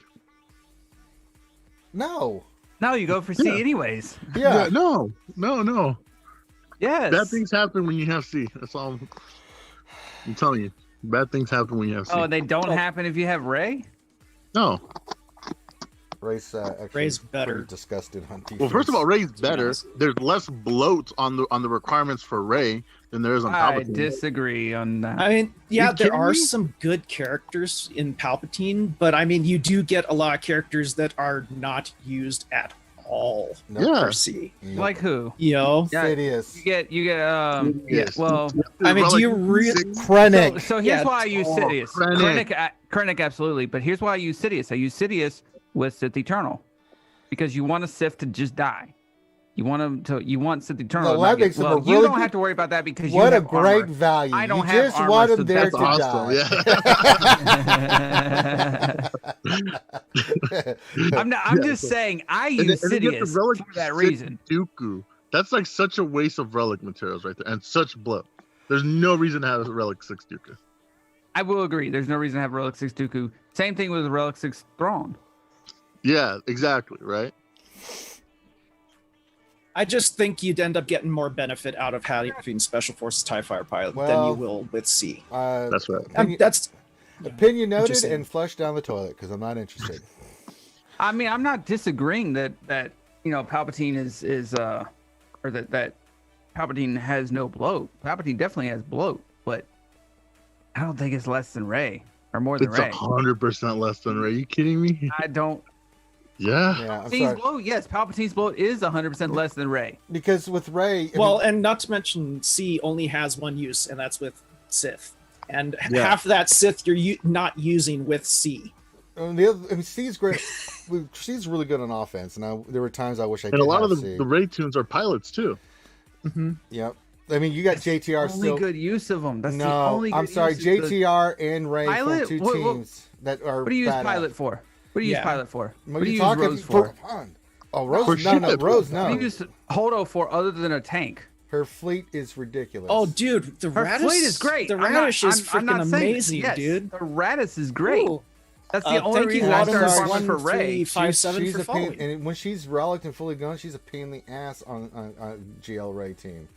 No. No, you go for C anyways. Yeah. No. Yes. Bad things happen when you have C. That's all I'm telling you. Bad things happen when you have C. Oh, they don't happen if you have Ray? No. Ray's better. Disgusted on defense. Well, first of all, Ray's better. There's less bloat on the requirements for Ray than there is on Palpatine. I disagree on that. I mean, there are some good characters in Palpatine, but I mean, you do get a lot of characters that are not used at all. Per C. Like who? Sidious. You get well. I mean, do you really Krennic? So here's why I use Sidious. Krennic, absolutely. But here's why I use Sidious. I use Sidious with Sith Eternal because you want a Sith to just die. You want them to. You want something to turn No, on. that makes them a you really don't good- have to worry about that because you What a have great armor. value. I don't you have just armor, want so them there That's to awesome. die. Yeah. I'm just saying. I use then you have the Hideous relic for that reason. Dooku. That's like such a waste of relic materials right there, and such bloat. There's no reason to have a relic 6 Dooku. I will agree. There's no reason to have Relic 6 Dooku. Same thing with Relic 6 Thrawn. Yeah, exactly. Right. I just think you'd end up getting more benefit out of having Special Forces TIE Fighter pilot than Well, you will with C. That's right. That's Opinion noted Interesting. and flush down the toilet because I'm not interested. I mean, I'm not disagreeing that Palpatine is or that Palpatine has no bloat. Palpatine definitely has bloat, but I don't think it's less than Rey or more than It's Rey. 100% less than Rey. Are you kidding me? I don't. Yeah. Yeah, I'm Palpatine's sorry. bloat, yes, Palpatine's bloat is 100% less than Rey. Because with Rey, and not to mention C only has one use, and that's with Sith. And Yeah. half of that Sith you're not using with C. C's great. C's really good on offense, and there were times I wish I And did a lot have of C. the Rey tunes are pilots too. Yep. I mean, you got JTR Only still. good use of them. That's the No, only. I'm good sorry. use of the- JTR and Rey from Pilot? two What- teams that are. What do you use badass. pilot for? What do you use Yeah. pilot for? What What are do you you use talking Rose for? Oh, Rose. For No, ship. Rose. What do No. you use Holdo for other than a tank? Her fleet is ridiculous. Oh, dude, the Her radish fleet is great. The I'm not- radish is I'm not freaking saying- amazing, yes, dude. The radish is great. Ooh. That's the only Thank you, reason I Wadham's started sorry. farming for Rey. 1357 she's for a pain, following. and when she's relic and fully gone, she's a pain in the ass on GL Rey team.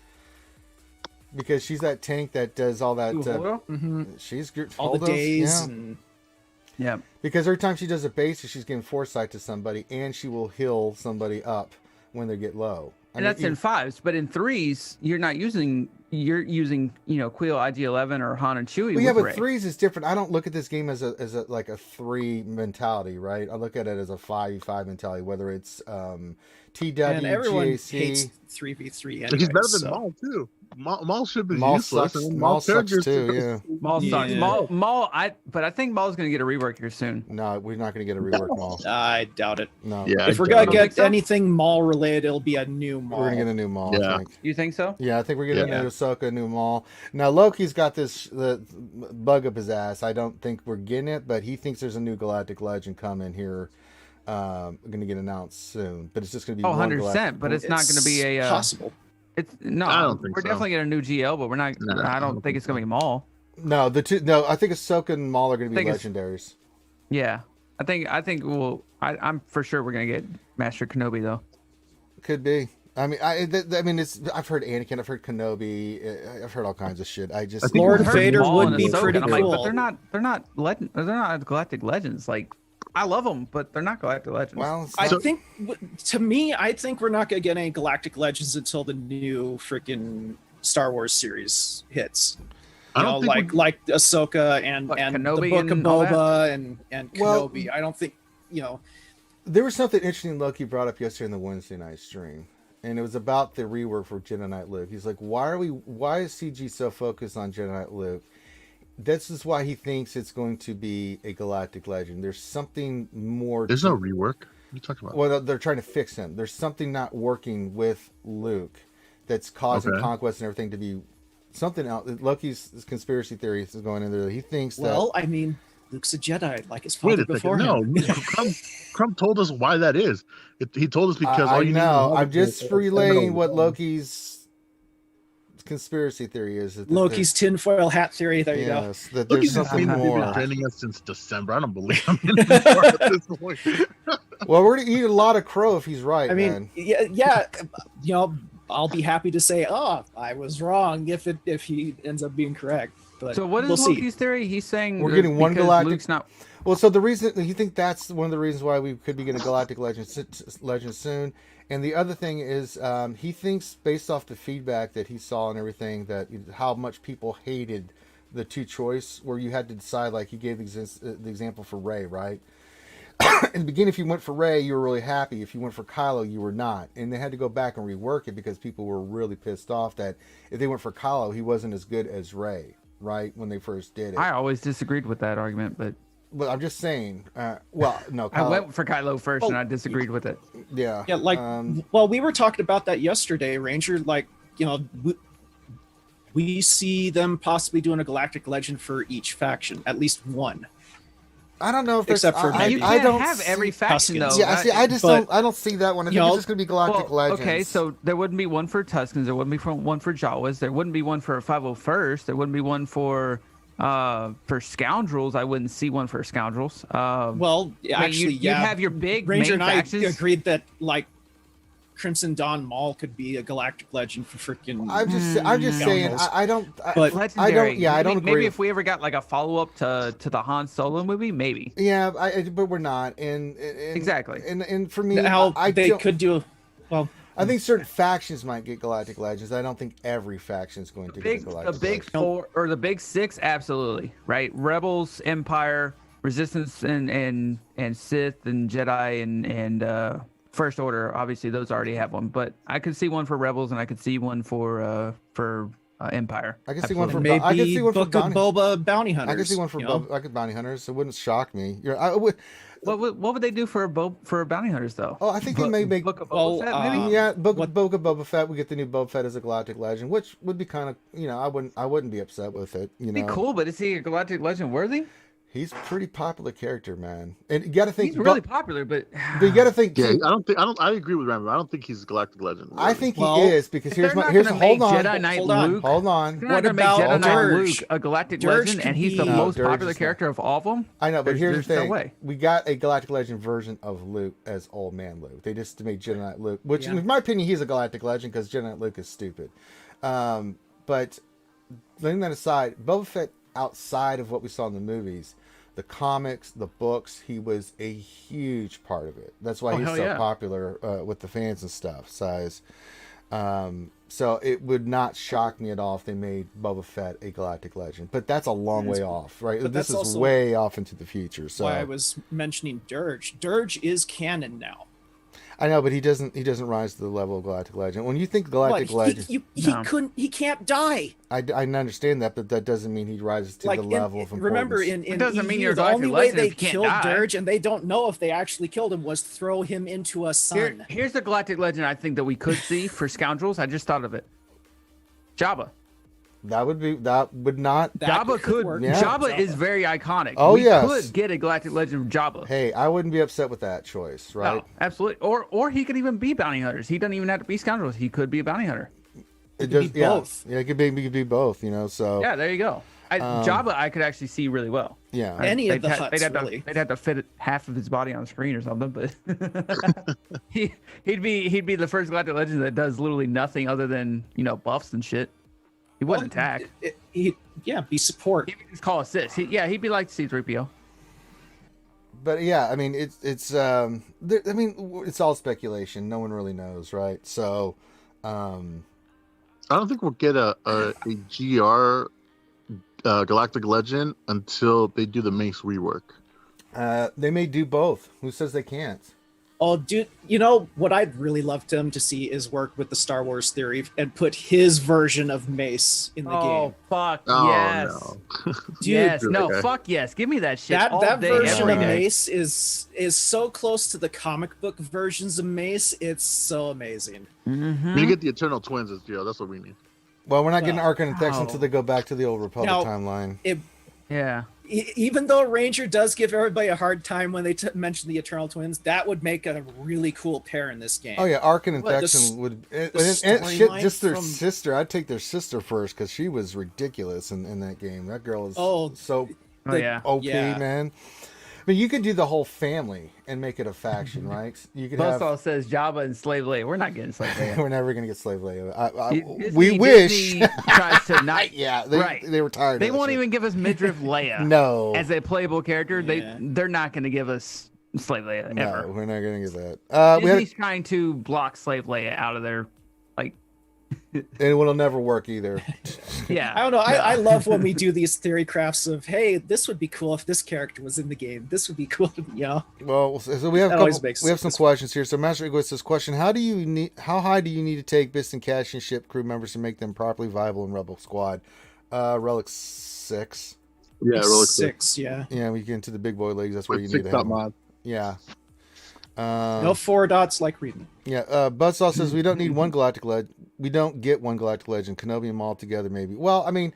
Because she's that tank that does all that. Ooh, Holdo? She's good. All the Holdo's- days. yeah. And Yeah. Because every time she does a base, she's giving foresight to somebody, and she will heal somebody up when they get low. And that's in 5s, but in 3s, you're using Queel, IG-11 or Han and Chewie. Well, yeah, with but Rey. 3s is different. I don't look at this game as a like a 3 mentality, right? I look at it as a 5v5 mentality, whether it's TW, and everyone GAC. hates 3v3 He's anyways, better than so. Maul too. Maul ship is Maul useless. sucks. and Maul sucks characters- too. Yeah. Maul sucks. Yeah. Maul. But I think Maul's going to get a rework here soon. No, we're not going to get a rework Maul. I doubt it. No. Yeah. If we're I gonna don't think get so. anything Maul related, it'll be a new Maul. We're going to get a new Maul. Yeah. I think. You think so? Yeah, I think we're getting Yeah. a new Ahsoka, a new Maul. Now Loki's got the bug up his ass. I don't think we're getting it, but he thinks there's a new Galactic Legend coming here. Going to get announced soon, but it's just going to be Oh, one 100%. Galactic- But it's not going to be a. possible. It's no. I don't think we're so. definitely getting a new GL, but we're not. No, I don't think it's going to be Maul. No, the two. No, I think Ahsoka and Maul are going to be I think it's- legendaries. Yeah, I think we'll. I'm for sure we're going to get Master Kenobi though. Could be. I mean, I mean, it's. I've heard Anakin. I've heard Kenobi. I've heard all kinds of shit. I just. I think Lord we've heard Vader Maul would and be Ahsoka. pretty I'm like, cool. but they're not. They're not Galactic Legends. Like, I love them, but they're not Galactic Legends. Well, I So- think, to me, I think we're not gonna get any Galactic Legends until the new freaking Star Wars series hits. I don't think like Ahsoka and What, the Kenobi Book of and all that? Boba and Well- Kenobi. I don't think there was something interesting Loki brought up yesterday in the Wednesday night stream, and it was about the rework for Jedi Knight Luke. He's like, why is CG so focused on Jedi Knight Luke? This is why he thinks it's going to be a Galactic Legend. There's something more. there's no rework. What are you talking about? Well, they're trying to fix him. There's something not working with Luke that's causing Okay. conquest and everything to be something else. Loki's conspiracy theory is going in there. He thinks that. well, I mean, Luke's a Jedi, like his Wait father a before second. him. No, Crumb told us why that is. He told us because I all you need know. is I'm just is- relaying what Loki's conspiracy theory is. That Loki's tinfoil hat theory. There you go. yes, that Look, there's he's something been more. training us since December. I don't believe him anymore at this point. Well, we're gonna eat a lot of crow if he's right, I mean, man. yeah, I'll be happy to say, oh, I was wrong if he ends up being correct. But So what is we'll see. Loki's theory? He's saying We're that getting one because galactic- Luke's not. Well, so the reason you think that's one of the reasons why we could be getting a Galactic Legend soon, and the other thing is he thinks based off the feedback that he saw and everything that how much people hated the two choice where you had to decide. Like he gave the example for Rey, right? In the beginning, if you went for Rey, you were really happy. If you went for Kylo, you were not, and they had to go back and rework it because people were really pissed off that if they went for Kylo, he wasn't as good as Rey, right? When they first did it. I always disagreed with that argument, but but I'm just saying. Well, no, I went for Kylo first, and I disagreed with it. Yeah. Yeah, like, well, we were talking about that yesterday, Ranger. Like, you know, we see them possibly doing a Galactic Legend for each faction, at least one. I don't know if Except for you I can't don't have every faction though. Yeah, I just but, I don't see that one. I think it's just going to be Galactic Legends. Okay, so there wouldn't be one for Tuskens. There wouldn't be one for Jawas. There wouldn't be one for 501st. There wouldn't be one for Scoundrels. I wouldn't see one for Scoundrels. Well, actually, you'd have your big Ranger main and I factions. agreed that like Crimson Dawn Maul could be a Galactic Legend for freaking. I'm just saying. I don't. But Legendary. I don't agree. Maybe if we ever got like a follow up to the Han Solo movie, maybe. Yeah, but we're not. And Exactly. And for me, how they don't- could do. Well, I think certain factions might get Galactic Legends. I don't think every faction is going to get The Galactic big Legends. four or the big six, absolutely right. Rebels, Empire, Resistance, and Sith and Jedi and First Order. Obviously, those already have one, but I could see one for Rebels and I could see one for Empire. I can see one for maybe I can see one for Book of Boba Bounty Hunters. I can see one for Bounty Hunters. It wouldn't shock me. I would. What would they do for Bounty Hunters though? Oh, I think they may make Book of Boba Fett, maybe. Yeah, Book of Boba Fett. We get the new Boba Fett as a Galactic Legend, which would be kind of, I wouldn't be upset with it. Be cool, but is he a Galactic Legend worthy? He's a pretty popular character, man. And you got to think he's really popular, but you got to think. Yeah, I agree with Rambo. I don't think he's a Galactic Legend. I think he is because here's hold on. Jedi Knight Luke, hold on. What about Jedi Knight Luke a Galactic Legend, and he's the most popular character of all of them? I know, but here's the thing: no way. we got a Galactic Legend version of Luke as Old Man Luke. They just made Jedi Knight Luke, which, in my opinion, he's a Galactic Legend because Jedi Knight Luke is stupid. But letting that aside, Boba Fett, outside of what we saw in the movies, the comics, the books, he was a huge part of it. That's why he's so popular with the fans and stuff. So it would not shock me at all if they made Boba Fett a Galactic Legend. But that's a long way off, right? This is way off into the future. So why I was mentioning Dirge. Dirge is canon now. I know, but he doesn't rise to the level of Galactic Legend. When you think Galactic Legend, he can't die. I understand that, but that doesn't mean he rises to the level of importance. Remember, it doesn't mean the only way they killed Dirge, and they don't know if they actually killed him, was throw him into a sun. Here's the Galactic Legend I think that we could see for Scoundrels. I just thought of it. Jabba. Jabba could work. Yeah. Jabba is very iconic. Oh, we could get a Galactic Legend of Jabba. Hey, I wouldn't be upset with that choice, right? No, absolutely. Or he could even be bounty hunters. He doesn't even have to be Scoundrels. He could be a bounty hunter. It could be both. Yeah, it could be both. So yeah, there you go. Jabba, I could actually see really well. Yeah, any of the Hutts, they'd have to fit half of his body on screen or something, but he'd be the first Galactic Legend that does literally nothing other than buffs and shit. He wouldn't attack. Be support. He'd just call assist. He'd be like C-3PO. But yeah, I mean, it's all speculation. No one really knows, right? So, I don't think we'll get a GR Galactic Legend until they do the Mace rework. They may do both. Who says they can't? Oh, dude, what I'd really love them to see is work with the Star Wars theory and put his version of Mace in the game. Oh, fuck, yes. No. Dude, yes, no, fuck yes. Give me that shit all that day, version every of day. Mace is so close to the comic book versions of Mace. It's so amazing. Mm-hmm. You get the Eternal Twins as Geo. That's what we need. Well, we're not getting Arcan and Thex until they go back to the old Republic timeline. Even though Ranger does give everybody a hard time when they mention the Eternal Twins, that would make a really cool pair in this game. Oh yeah, Arcan and Thexan would. Just their sister. I'd take their sister first because she was ridiculous in that game. That girl is so OP, man. I mean, you could do the whole family and make it a faction, right? You could Buzzsaw says Jabba and Slave Leia. We're not getting Slave Leia. We're never gonna get Slave Leia. We wish. Tries to not. They were tired. They won't even give us midriff Leia. No, as a playable character, they're not going to give us Slave Leia ever. No, we're not going to get that. Disney's trying to block Slave Leia out of their and it'll never work either. Yeah, I don't know. I love when we do these theory crafts of, hey, this would be cool if this character was in the game. This would be cool, Well, so we have some questions here. So Master Egoist says, question: how high do you need to take Biston Cash and ship crew members to make them properly viable in Rebel Squad? Relic 6. Yeah, Relic 6. Yeah. Yeah, we get into the big boy leagues. That's where you with need to 6 have them. mod. Yeah. No 4 dots like reading. Yeah. Buzzsaw says we don't need one Galactic Legend. We don't get one Galactic Legend. Kenobi them all together, maybe. Well, I mean,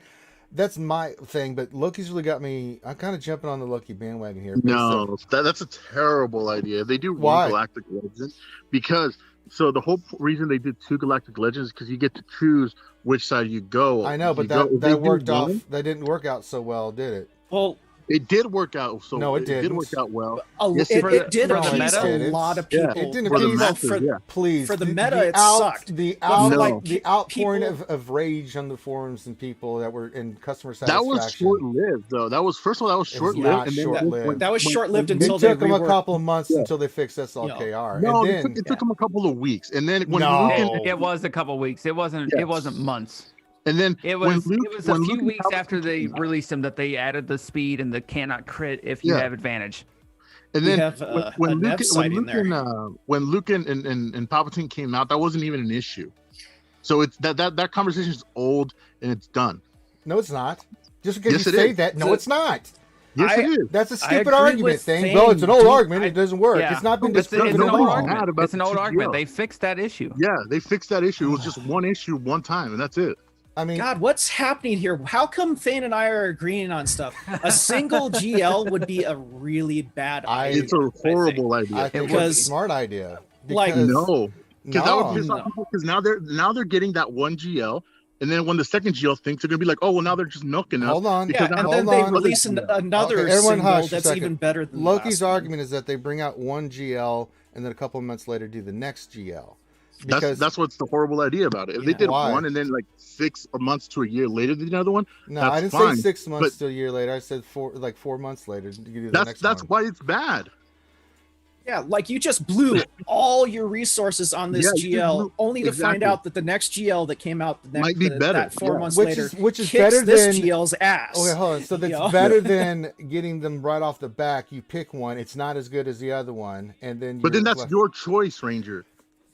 that's my thing, but Loki's really got me. I'm kind of jumping on the Loki bandwagon here. No, that's a terrible idea. They do Why? one Galactic Legend because so the whole reason they did 2 Galactic Legends is because you get to choose which side you go. I know, but that worked off. That didn't work out so well, did it? Well, it did work out. So no, it did didn't. work out well. It did for the appease meta? a lot of people. It didn't For the appease. masses, yeah. Please, For the meta, it sucked. The outpouring of rage on the forums and people that were in customer satisfaction. That was short-lived, though. That was short-lived. And then that was short-lived until it took them a couple of months until they fixed SLKR. No, and then, it took them a couple of weeks, and then when it was a couple of weeks. It wasn't months. And then it was a few weeks after they released them that they added the speed and the cannot crit if you have advantage. And then when Luke and Palpatine came out, that wasn't even an issue. So it's that conversation is old and it's done. No, it's not. Just because you say that, no, it's not. Yes, it is. That's a stupid argument thing. No, it's an old argument. It doesn't work. Yeah. It's not been disproven at all. It's an old argument. They fixed that issue. Yeah, they fixed that issue. It was just one issue, one time, and that's it. I mean, God, what's happening here? How come Thane and I are agreeing on stuff? A single GL would be a really bad idea. It's a horrible idea. I think it's a smart idea. Because now they're getting that one GL, and then when the second GL thinks, they're gonna be like, oh well, now they're just milking us. Hold on, and then they release another single that's even better than Loki's argument is that they bring out one GL and then a couple of months later do the next GL. Because that's what's the horrible idea about it. If they did one and then like 6 months to a year later did another one, no, I didn't say 6 months to a year later. I said 4 months later. That's why it's bad. Yeah, like you just blew all your resources on this GL, only to find out that the next GL that came out might be better. That 4 months later, which is better this than GL's ass. Okay, hold on. So that's better than getting them right off the back. You pick one; it's not as good as the other one, and then. But then that's your choice, Ranger.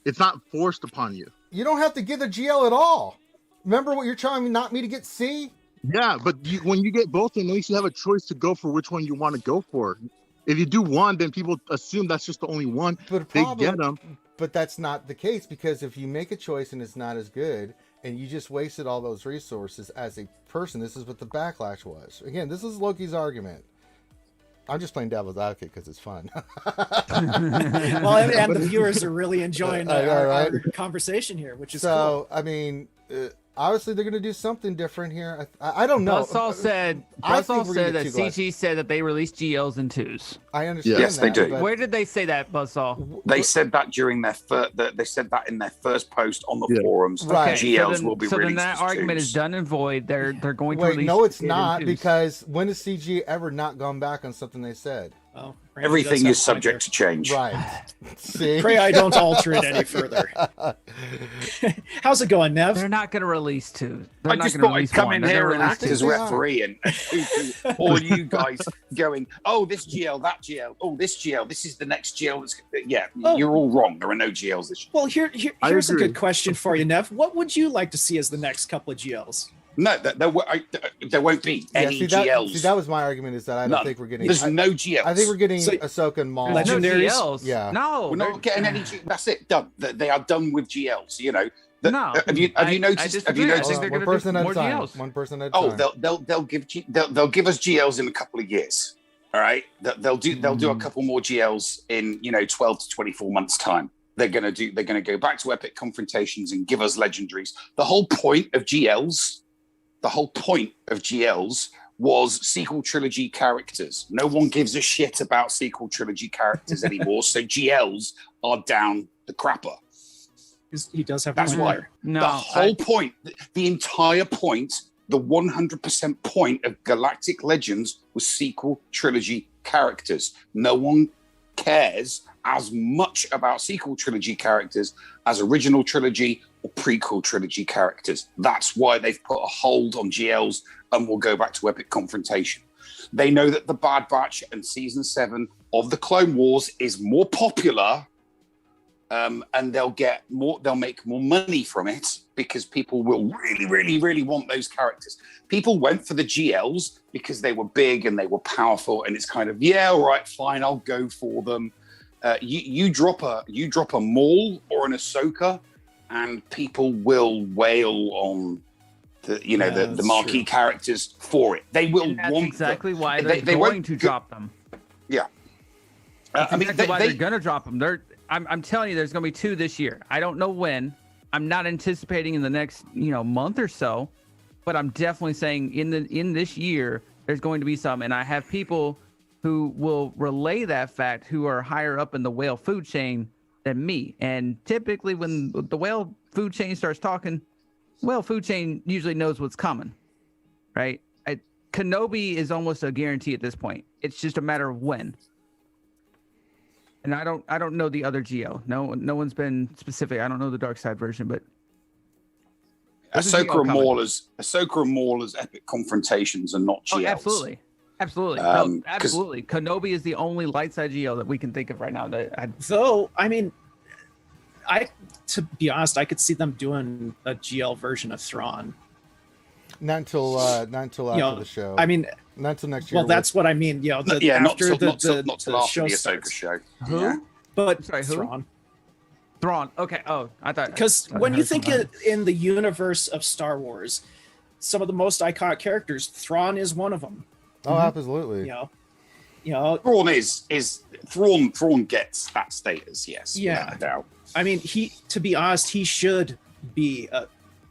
It's not forced upon you. You don't have to get the GL at all. Remember what you're trying not me to get C? Yeah, but when you get both, at least you have a choice to go for which one you want to go for. If you do one, then people assume that's just the only one. But they get them. But that's not the case, because if you make a choice and it's not as good, and you just wasted all those resources as a person, this is what the backlash was. Again, this is Loki's argument. I'm just playing devil's advocate because it's fun. Well, and the viewers are really enjoying our conversation here, which is cool. I mean, obviously they're going to do something different here. I don't know. Buzzsaw said that CG said that they released GLs and 2s. I understand. Yes, they do. Where did they say that, Buzzsaw? They said that during their they said that in their first post on the forums. Right. GLs will be released. So then that argument is done and void. They're going to release. No, it's not, because when has CG ever not gone back on something they said? Oh, everything is subject to change. Right. See? Pray I don't alter it any further. How's it going, Nev? They're not going to release 2. I just thought I'd come in here and act as referee and all you guys going, oh, this GL, that GL, oh, this GL, this is the next GL. You're all wrong. There are no GLs this year. Well, here's a good question for you, Nev. What would you like to see as the next couple of GLs? No, there won't be any GLs. See, that was my argument, is that I don't think we're getting... There's no GLs. I think we're getting Ahsoka and Maul. Legendaries? GLs. Yeah. No. We're not getting any GLs. That's it. Done. They are done with GLs, you know. No. Have you noticed? Have you noticed? They're one person at a time. GLs. One person at a time. Oh, they'll give us GLs in a couple of years. All right. They'll do a couple more GLs in 12 to 24 months time. They're gonna go back to epic confrontations and give us legendaries. The whole point of GLs was sequel trilogy characters. No one gives a shit about sequel trilogy characters anymore. So GLs are down the crapper. He does have. That's why. No, the whole point, the entire point, the 100% point of Galactic Legends was sequel trilogy characters. No one cares as much about sequel trilogy characters as original trilogy or prequel trilogy characters. That's why they've put a hold on GLs and will go back to epic confrontation. They know that the Bad Batch and season 7 of the Clone Wars is more popular and they'll make more money from it because people will really, really, really want those characters. People went for the GLs because they were big and they were powerful, and it's kind of, yeah, all right, fine, I'll go for them. You drop a Maul or an Ahsoka, and people will wail on the marquee true. Characters for it. They will and that's want exactly them. Why they're going to drop them. Yeah, that's exactly why they're going to drop them. I'm telling you, there's going to be 2 this year. I don't know when. I'm not anticipating in the next month or so, but I'm definitely saying in this year there's going to be some, and I have people who will relay that fact who are higher up in the whale food chain than me. And typically when the whale food chain starts talking, whale food chain usually knows what's coming, right? Kenobi is almost a guarantee at this point. It's just a matter of when. And I don't know the other GL. No one's been specific. I don't know the dark side version, but Ahsoka and Maul's epic confrontations are not GLs. Oh, absolutely. Absolutely. Kenobi is the only light side GL that we can think of right now. Though, I mean, to be honest, I could see them doing a GL version of Thrawn. Not until after the show. I mean, not until next year. Well, that's what I mean. Not till after the Ahsoka show. Who? Yeah. But sorry, who? Thrawn. Okay. Oh, I thought because when you think in the universe of Star Wars, some of the most iconic characters, Thrawn is one of them. Oh, absolutely. Thrawn Thrawn gets that status. Yes. Yeah. Without a doubt. I mean, to be honest, he should be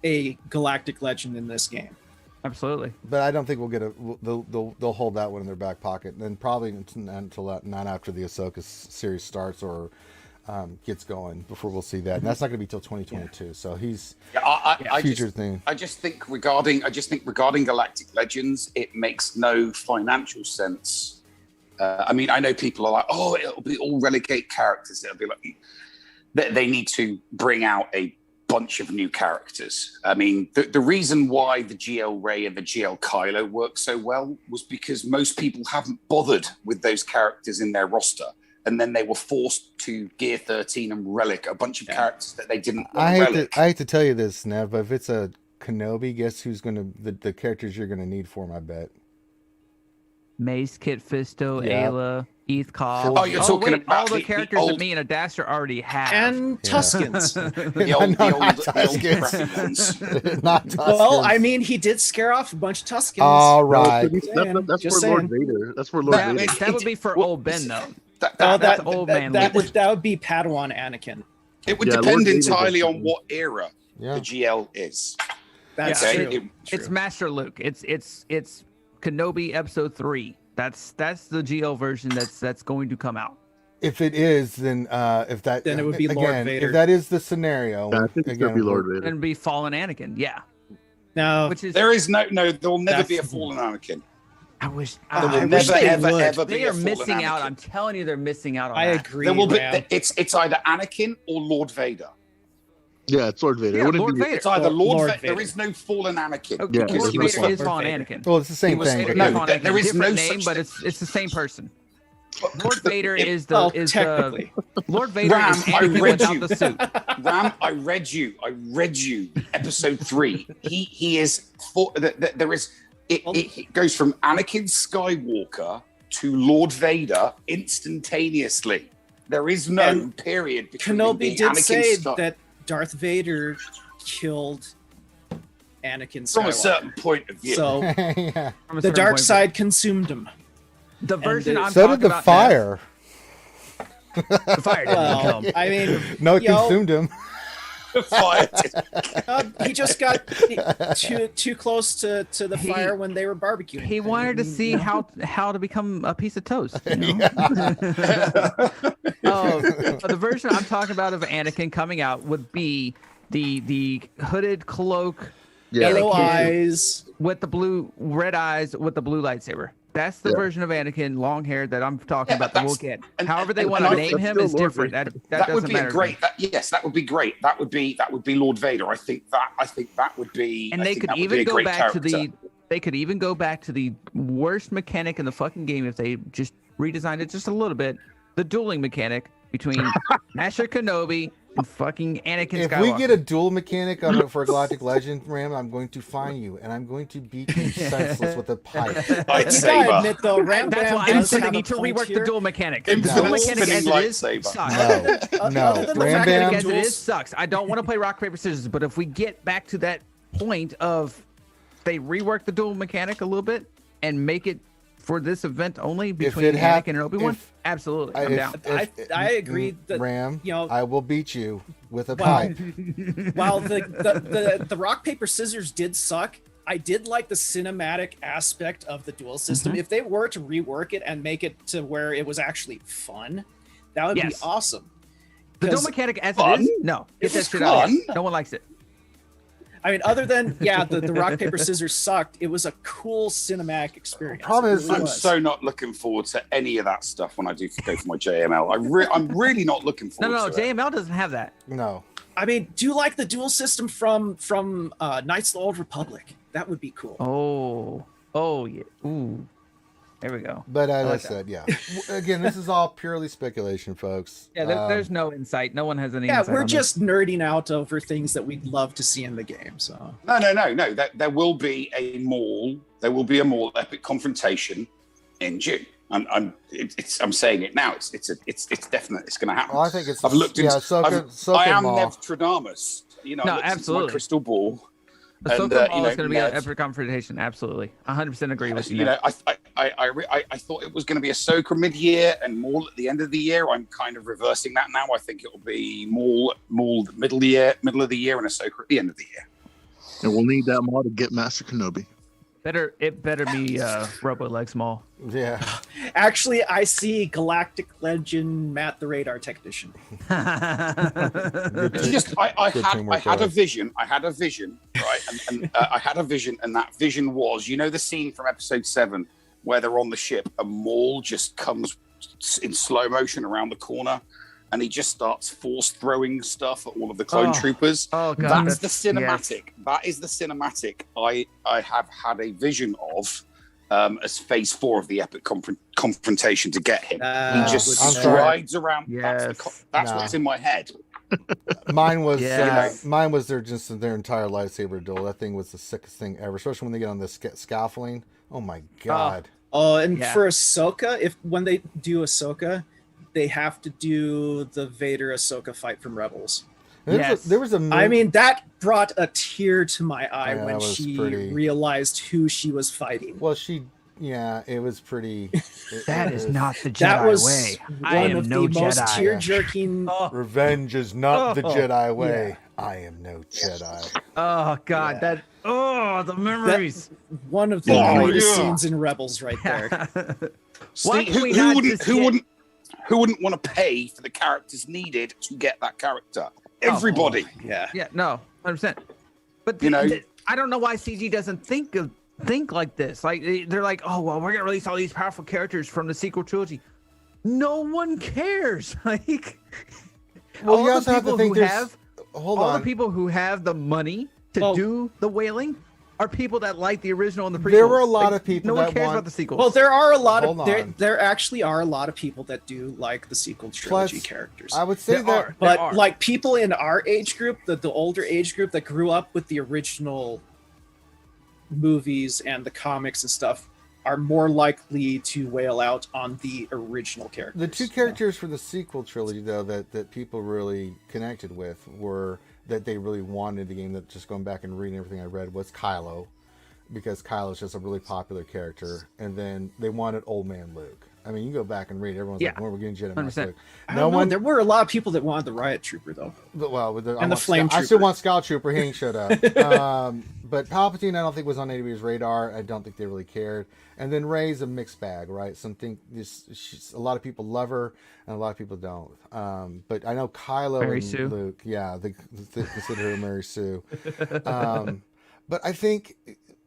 a galactic legend in this game. Absolutely. But I don't think we'll get they'll hold that one in their back pocket, and then probably until not after the Ahsoka series starts or gets going before we'll see that. And that's not going to be till 2022. Yeah. So he's future thing. I just think regarding Galactic Legends, it makes no financial sense. I mean, I know people are like, oh, it'll be all relegate characters. It'll be like they need to bring out a bunch of new characters. I mean, the reason why the GL Rey and the GL Kylo work so well was because most people haven't bothered with those characters in their roster. And then they were forced to Gear 13 and Relic a bunch of characters that they didn't want to I hate to tell you this, Nev, but if it's a Kenobi, guess who's going to... The characters you're going to need for him, I bet. Mace, Kit Fisto, Ayla, Eth Cobb. Oh, you're talking about all the characters that me and Adaster already have. And Tuskens. the old Tuskens. Not Tuskens. Well, I mean, he did scare off a bunch of Tuskens. All right. That's for Lord Vader. That's for Lord Vader. That would be for old Ben, though. That's old man. That would be Padawan Anakin. It would depend entirely on what era the GL is. That's true. It's Master Luke. It's Kenobi Episode 3. That's the GL version that's going to come out. If it is, then then it would be Lord Vader. If that is the scenario, I think it's gonna be Lord Vader. And be fallen Anakin. Yeah. No, there is no. There will never be a fallen Anakin. I wish. There will never, ever be They a are missing fallen out. Anakin. I'm telling you, they're missing out on I that. agree. There will be. man. It's either Anakin or Lord Vader. Yeah, it's Lord Vader. Yeah, Lord Vader. It's either Lord Lord Vader. Vader. There is no fallen Anakin. Okay, Yeah, Lord there's Vader no is fallen Anakin. well, it's the same thing. No, there is different no name, such but thing. it's the same person. Lord Vader is technically. Lord Vader Ram, is Anakin without the suit. Ram, I read you. Episode 3. He is for there is. It goes from Anakin Skywalker to Lord Vader instantaneously. There is no period between Kenobi did Anakin say that Darth Vader killed Anakin Skywalker. From a certain point of view. So Yeah. the dark side consumed him. The version I'm So talking did the about fire. The fire didn't kill him. I mean, No, it consumed him. he just got too close to the fire when they were barbecuing. He wanted to see how to become a piece of toast. You know? The version I'm talking about of Anakin coming out would be the hooded cloak, yellow eyes with the red eyes with the blue lightsaber. That's the version of Anakin, long hair that I'm talking about. That we'll get. However they want to name him is different. That would doesn't be matter. great. Yes, that would be great. That would be Lord Vader. I think that would be. And they could even go back to the. They could even go back to the worst mechanic in the fucking game if they just redesigned it just a little bit. The dueling mechanic, between Master Kenobi and fucking Anakin If Skywalker. we get a duel mechanic on it for Galactic Legend, Ram, I'm going to find you, and I'm going to beat you senseless with a pipe. You gotta admit though, Ram That's Bam why I does said they have need a to point rework here. the dual mechanic. Infinite The dual mechanic as spinning it is lightsaber. sucks. No, The Ram mechanic Bam. as it is sucks. I don't want to play rock paper scissors, but if we get back to that point of they rework the dual mechanic a little bit and make it for this event only between Anakin and Obi-Wan, absolutely, I'm down. I agree that Ram, you know, I will beat you with a pipe. while the rock paper scissors did suck, I did like the cinematic aspect of the duel system. If they were to rework it and make it to where it was actually fun, that would be awesome. The dual mechanic as it is, no, get that shit out of here. No one likes it. I mean, other than the rock paper scissors sucked, it was a cool cinematic experience. Problem is, I'm so not looking forward to any of that stuff when I do go for my JML. I'm really not looking forward to it. JML doesn't have that. No. I mean, do you like the duel system from Knights of the Old Republic? That would be cool. Oh yeah. Ooh. There we go. But as I said, yeah. Again, this is all purely speculation, folks. Yeah, there's no insight. No one has any Yeah, insight. we're on just nerding out over things that we'd love to see in the game. So No. There will be a Maul. There will be a Maul epic confrontation in June. I'm saying it now. It's definite. It's going to happen. Well, I think it's. I've looked into. I am Maul. Nevtradamus. You know, No, I looked into absolutely. my crystal ball. Ahsoka Maul is going to be an epic confrontation. Absolutely, 100% agree with you. You know, I thought it was going to be Ahsoka mid-year and Maul at the end of the year. I'm kind of reversing that now. I think it will be Maul middle of the year, and Ahsoka at the end of the year. And we'll need that Maul to get Master Kenobi. It better be Robo Legs Maul. Yeah. actually, I see Galactic Legend Matt the Radar Technician. It's just I had a vision. I had a vision, right? And I had a vision, and that vision was, you know, the scene from Episode 7 where they're on the ship, and Maul just comes in slow motion around the corner, and he just starts force throwing stuff at all of the clone troopers. Oh god, that's the cinematic. Yes. That is the cinematic I have had a vision of. As phase 4 of the epic confrontation to get him. He just strides around. Yes. That's what's in my head. Mine was their entire lightsaber duel. That thing was the sickest thing ever, especially when they get on the scaffolding. Oh my god. For Ahsoka, when they do Ahsoka, they have to do the Vader Ahsoka fight from Rebels. There was a I mean, that brought a tear to my eye when she realized who she was fighting. Well, it was pretty. That is not the Jedi way. I am no Jedi. Most tear-jerking. Revenge is not the Jedi way. Yeah. I am no Jedi. Oh god, the memories. One of the greatest scenes in Rebels, right there. Steve, who wouldn't want to pay for the characters needed to get that character? Everybody. No, 100%. But I don't know why CG doesn't think like this. Like they're like, oh well, we're gonna release all these powerful characters from the sequel trilogy. No one cares. Like, well, you also have to think the people who have the money to do the whaling are people that like the original and the prequels. There were a lot of people. No one cares about the sequels. Well, there are a lot of there actually are a lot of people that do like the sequel trilogy characters. I would say but like people in our age group, the older age group that grew up with the original movies and the comics and stuff, are more likely to wail out on the original characters. The two characters for the sequel trilogy, though, that people really connected with were. That they really wanted the game, that just going back and reading everything I read, was Kylo, because Kylo's just a really popular character, and then they wanted Old Man Luke. I mean, you go back and read, everyone's like, when we're getting Jedi Master Luke. There were a lot of people that wanted the Riot Trooper, though. Well, the Flame Trooper. I still want Scout Trooper. He ain't showed up. But Palpatine, I don't think was on anybody's radar. I don't think they really cared. And then Rey's a mixed bag, right? A lot of people love her, and a lot of people don't. But I know Kylo Mary and Sue. Luke, they consider her Mary Sue. But I think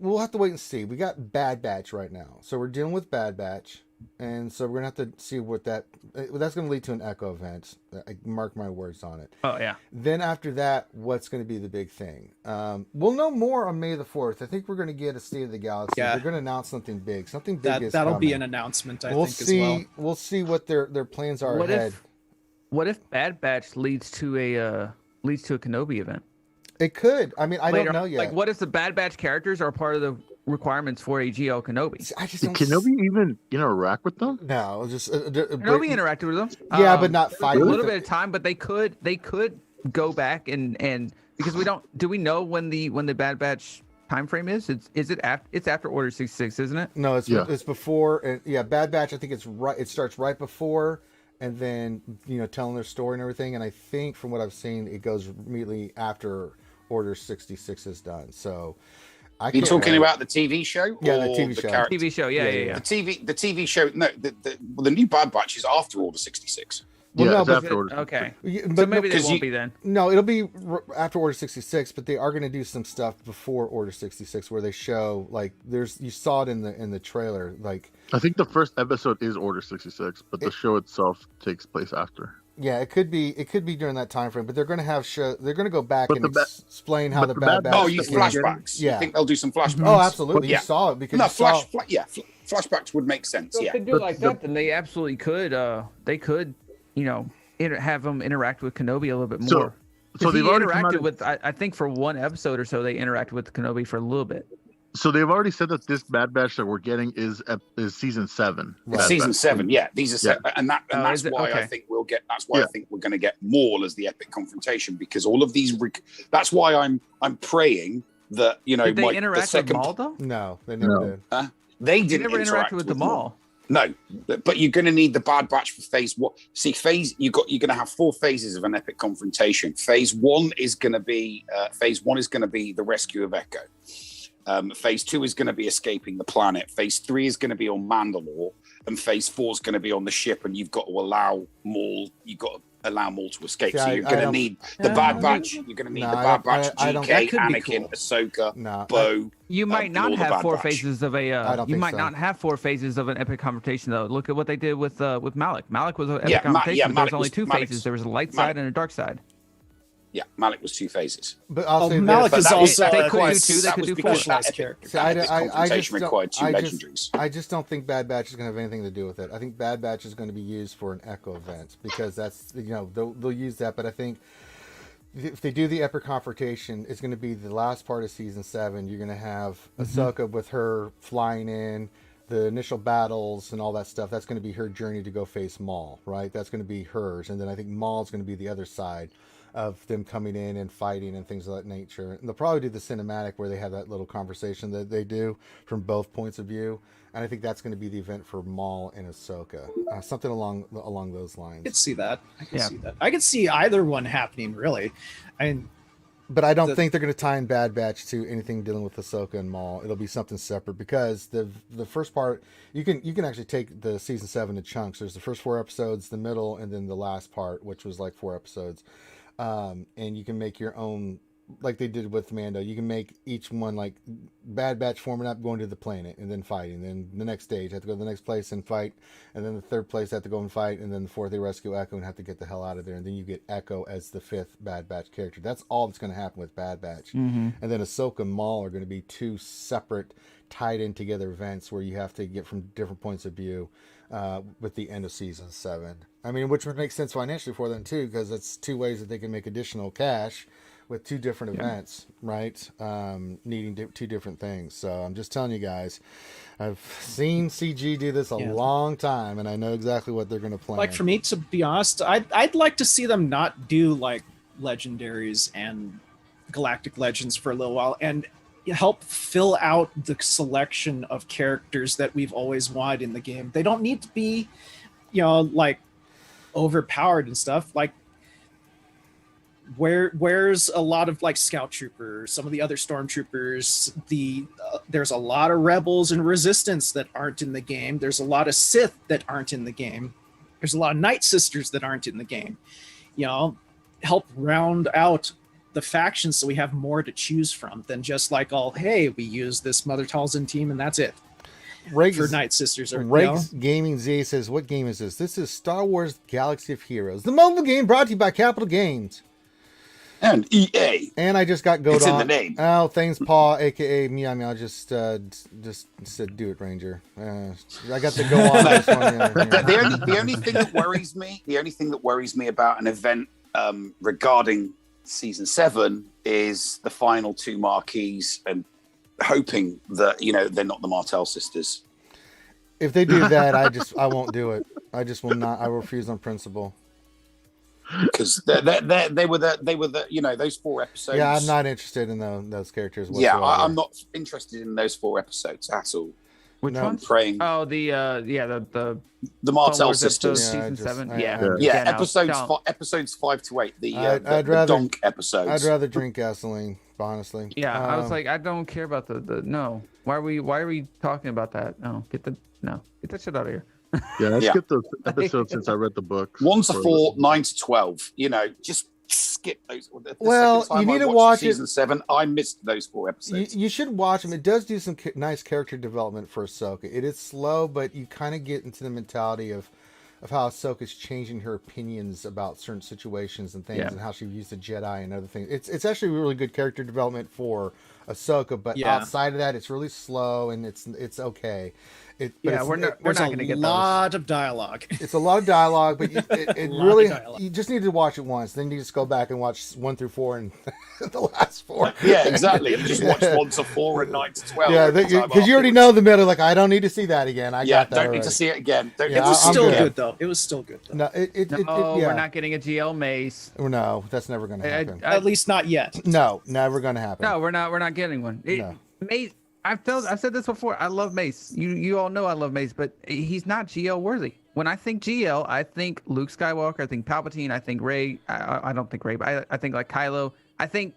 we'll have to wait and see. We got Bad Batch right now, so we're dealing with Bad Batch, and so we're gonna have to see what that's going to lead to an Echo event. I mark my words on it. Oh yeah. Then after that, what's going to be the big thing? We'll know more on May the 4th. I think we're going to get a State of the Galaxy. Yeah. They're going to announce something big. Something big is that'll coming. be an announcement. I think as well. We'll see what their plans are ahead. what if Bad Batch leads to a Kenobi event? It could. I mean, I Later don't know on. yet. Like, what if the Bad Batch characters are part of the requirements for a GL Kenobi? I just Did don't. Kenobi even interact with them? No, just Kenobi interacted with them. Yeah, but not there was fighting a with little them. bit of time, but they could go back and because do we know when the Bad Batch time frame is? It's after Order 66, isn't it? No, it's before. And yeah, Bad Batch. I think it's right. It starts right before, and then telling their story and everything. And I think from what I've seen, it goes immediately after Order 66 is done. So. You're talking about the TV show? Yeah, or the TV show. character? TV show, yeah. The TV show. No, the new Bad Batch is after Order 66. Well, no, it's but after Order. Okay, but so maybe they 'cause won't be then. No, it'll be after Order 66, but they are going to do some stuff before Order 66 where they show like you saw it in the trailer, like I think the first episode is Order 66, but the show itself takes place after. yeah, it could be during that time frame, but they're going to have they're going to go back But and explain how but the the Bad Bad Batch. Oh, you flashbacks? Yeah. You think they'll do some flashbacks? Oh, absolutely. Yeah. You saw it because No, you saw... flashbacks would make sense. So Yeah. if they do it like that, then they absolutely could. They could, have them interact with Kenobi a little bit more. So they've he already come out interacted and- with. I think for one episode or so, they interacted with Kenobi for a little bit. So they've already said that this Bad Batch that we're getting is season 7. Right. Bad Season Batch. 7, yeah. These are and that's is it? why I Okay. think we'll get. That's why I think we're going to get Maul as the epic confrontation because all of these. That's why I'm praying that Did they Mike, interact the second, with Maul though? No, they never did. They They didn't never interact interacted with the Maul. Maul. No, but you're going to need the Bad Batch for phase 1. See, you're going to have 4 phases of an epic confrontation. Phase 1 is going to be the rescue of Echo. Phase 2 is going to be escaping the planet. Phase 3 is going to be on Mandalore, and Phase 4 is going to be on the ship. And you've got to allow Maul. You've got to allow Maul to escape. See, So you're going to need the Bad Batch. You're going to need the Bad Batch. GK, Anakin, Ahsoka, Bo. You might not all the have Bad 4 Batch. phases of a. I don't You think might so. not have 4 phases of an epic confrontation though. Look at what they did with Malik. Malik was an epic Yeah, confrontation. But there Malik was only was- 2 Malik's- phases. There was a light Malik. side and a dark side. Yeah, Malik was 2 phases. But I'll say Malik this. is that also was- they a could quite do 2. They that could was do 4. because that specialized epic- character. See, I that just confrontation required 2 I legendaries. just don't think Bad Batch is going to have anything to do with it. I think Bad Batch is going to be used for an Echo event because that's they'll use that. But I think if they do the epic confrontation, it's going to be the last part of season 7. You're going to have Ahsoka with her flying in, the initial battles and all that stuff. That's going to be her journey to go face Maul, right? That's going to be hers, and then I think Maul's going to be the other side of them coming in and fighting and things of that nature. And they'll probably do the cinematic where they have that little conversation that they do from both points of view. And I think that's going to be the event for Maul and Ahsoka, something along those lines. I could see that. I could see either one happening, really. But I don't think they're going to tie in Bad Batch to anything dealing with Ahsoka and Maul. It'll be something separate because the first part you can actually take the season 7 in chunks. There's the first 4 episodes, the middle, and then the last part, which was like 4 episodes. And you can make your own, like they did with Mando. You can make each one like Bad Batch forming up, going to the planet, and then fighting. Then the next stage, have to go to the next place and fight. And then the third place, have to go and fight. And then the 4th, they rescue Echo and have to get the hell out of there. And then you get Echo as the 5th Bad Batch character. That's all that's going to happen with Bad Batch. And then Ahsoka and Maul are going to be 2 separate, tied in together events where you have to get from different points of view with the end of season 7. I mean, which would make sense financially for them too, because it's 2 ways that they can make additional cash with 2 different events, right? Needing 2 different things. So I'm just telling you guys, I've seen CG do this a long time, and I know exactly what they're going to plan. Like for me, to be honest, I'd like to see them not do like legendaries and galactic legends for a little while and help fill out the selection of characters that we've always wanted in the game. They don't need to be, like overpowered and stuff. Like where's a lot of like scout troopers, some of the other stormtroopers, there's a lot of rebels and resistance that aren't in the game. There's a lot of Sith that aren't in the game. There's a lot of Night Sisters that aren't in the game. Help round out the factions so we have more to choose from than just like hey, we use this Mother Talzin team and that's it. For Night Sisters. Regs Gaming Z says, what game is this? This is Star Wars Galaxy of Heroes, the mobile game brought to you by Capital Games. And EA. And I just got It's goat in on. the name. Oh, Things Paw, aka Meow Meow, just said, "Do it, Ranger." I got to go on this one. The only thing that worries me, about an event regarding season 7 is the final 2 marquees, and hoping that they're not the Martell sisters. If they do that, I won't do it. I just will not. I refuse on principle. Because they were the those 4 episodes. Yeah, I'm not interested in those characters whatsoever. Yeah, I'm not interested in those 4 episodes at all. Which I'm ones? praying. Oh, the Martell Wars sisters. episode, season 7. Yeah, no, episodes 5 to 8. The donk episodes. I'd rather drink gasoline, honestly. Yeah, I was like, I don't care about the no. Why are we talking about that? No, get that shit out of here. Yeah, let's get those episodes since I read the book. 1 to 4, 9 to 12. Just skip those. Well, you need to watch season 7. I missed those 4 episodes. You should watch them. It does do some nice character development for Ahsoka. It is slow, but you kind of get into the mentality of how Ahsoka's changing her opinions about certain situations and things, and how she views the Jedi and other things. It's actually really good character development for Ahsoka, but outside of that, it's really slow and it's okay. We're not going to get a lot of dialogue. It's a lot of dialogue, but it really you just need to watch it once. Then you just go back and watch 1 through 4 and the last 4. Yeah, exactly. You just watch 1 to 4 and 9 to 12. Yeah, because you already know the middle. Like, I don't need to see that again. I got that don't already. need to see it again. It was still good though. It was still good though. No, we're not getting a GL Mace. No, that's never going to happen. At least not yet. No, never going to happen. No, we're not getting one. Mace. I've said this before. I love Mace. You all know I love Mace, but he's not GL worthy. When I think GL, I think Luke Skywalker. I think Palpatine. I think Rey. I don't think Rey, but I think like Kylo. I think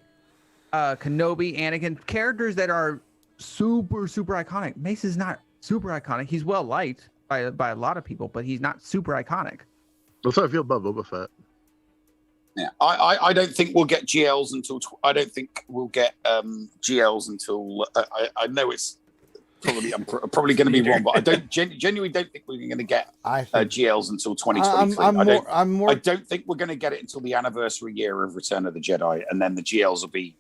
Kenobi, Anakin. Characters that are super iconic. Mace is not super iconic. He's well liked by a lot of people, but he's not super iconic. That's how I feel about Boba Fett. Yeah, I don't think we'll get GLs until. I don't think we'll get GLs until. I know it's probably. I'm probably going to be wrong, but I don't genuinely don't think we're going to get GLs until 2023. I don't think we're going to get it until the anniversary year of Return of the Jedi, and then the GLs will be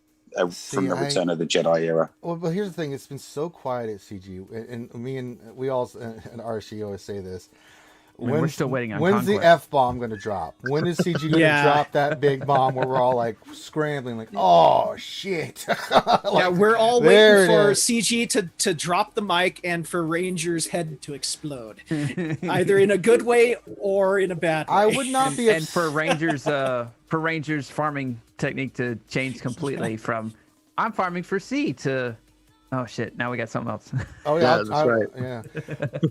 from the Return of the Jedi era. Well, but here's the thing: it's been so quiet at CG, and we all and RSG always say this. We're still waiting on when's Conquest. the F-bomb going to drop? When is CG going to drop that big bomb where we're all like scrambling, like, oh shit? We're all waiting for CG to drop the mic and for Ranger's head to explode, either in a good way or in a bad way. I would not be. And for Ranger's farming technique to change completely from I'm farming for C to oh shit! Now we got something else. Oh yeah, that's right. Yeah,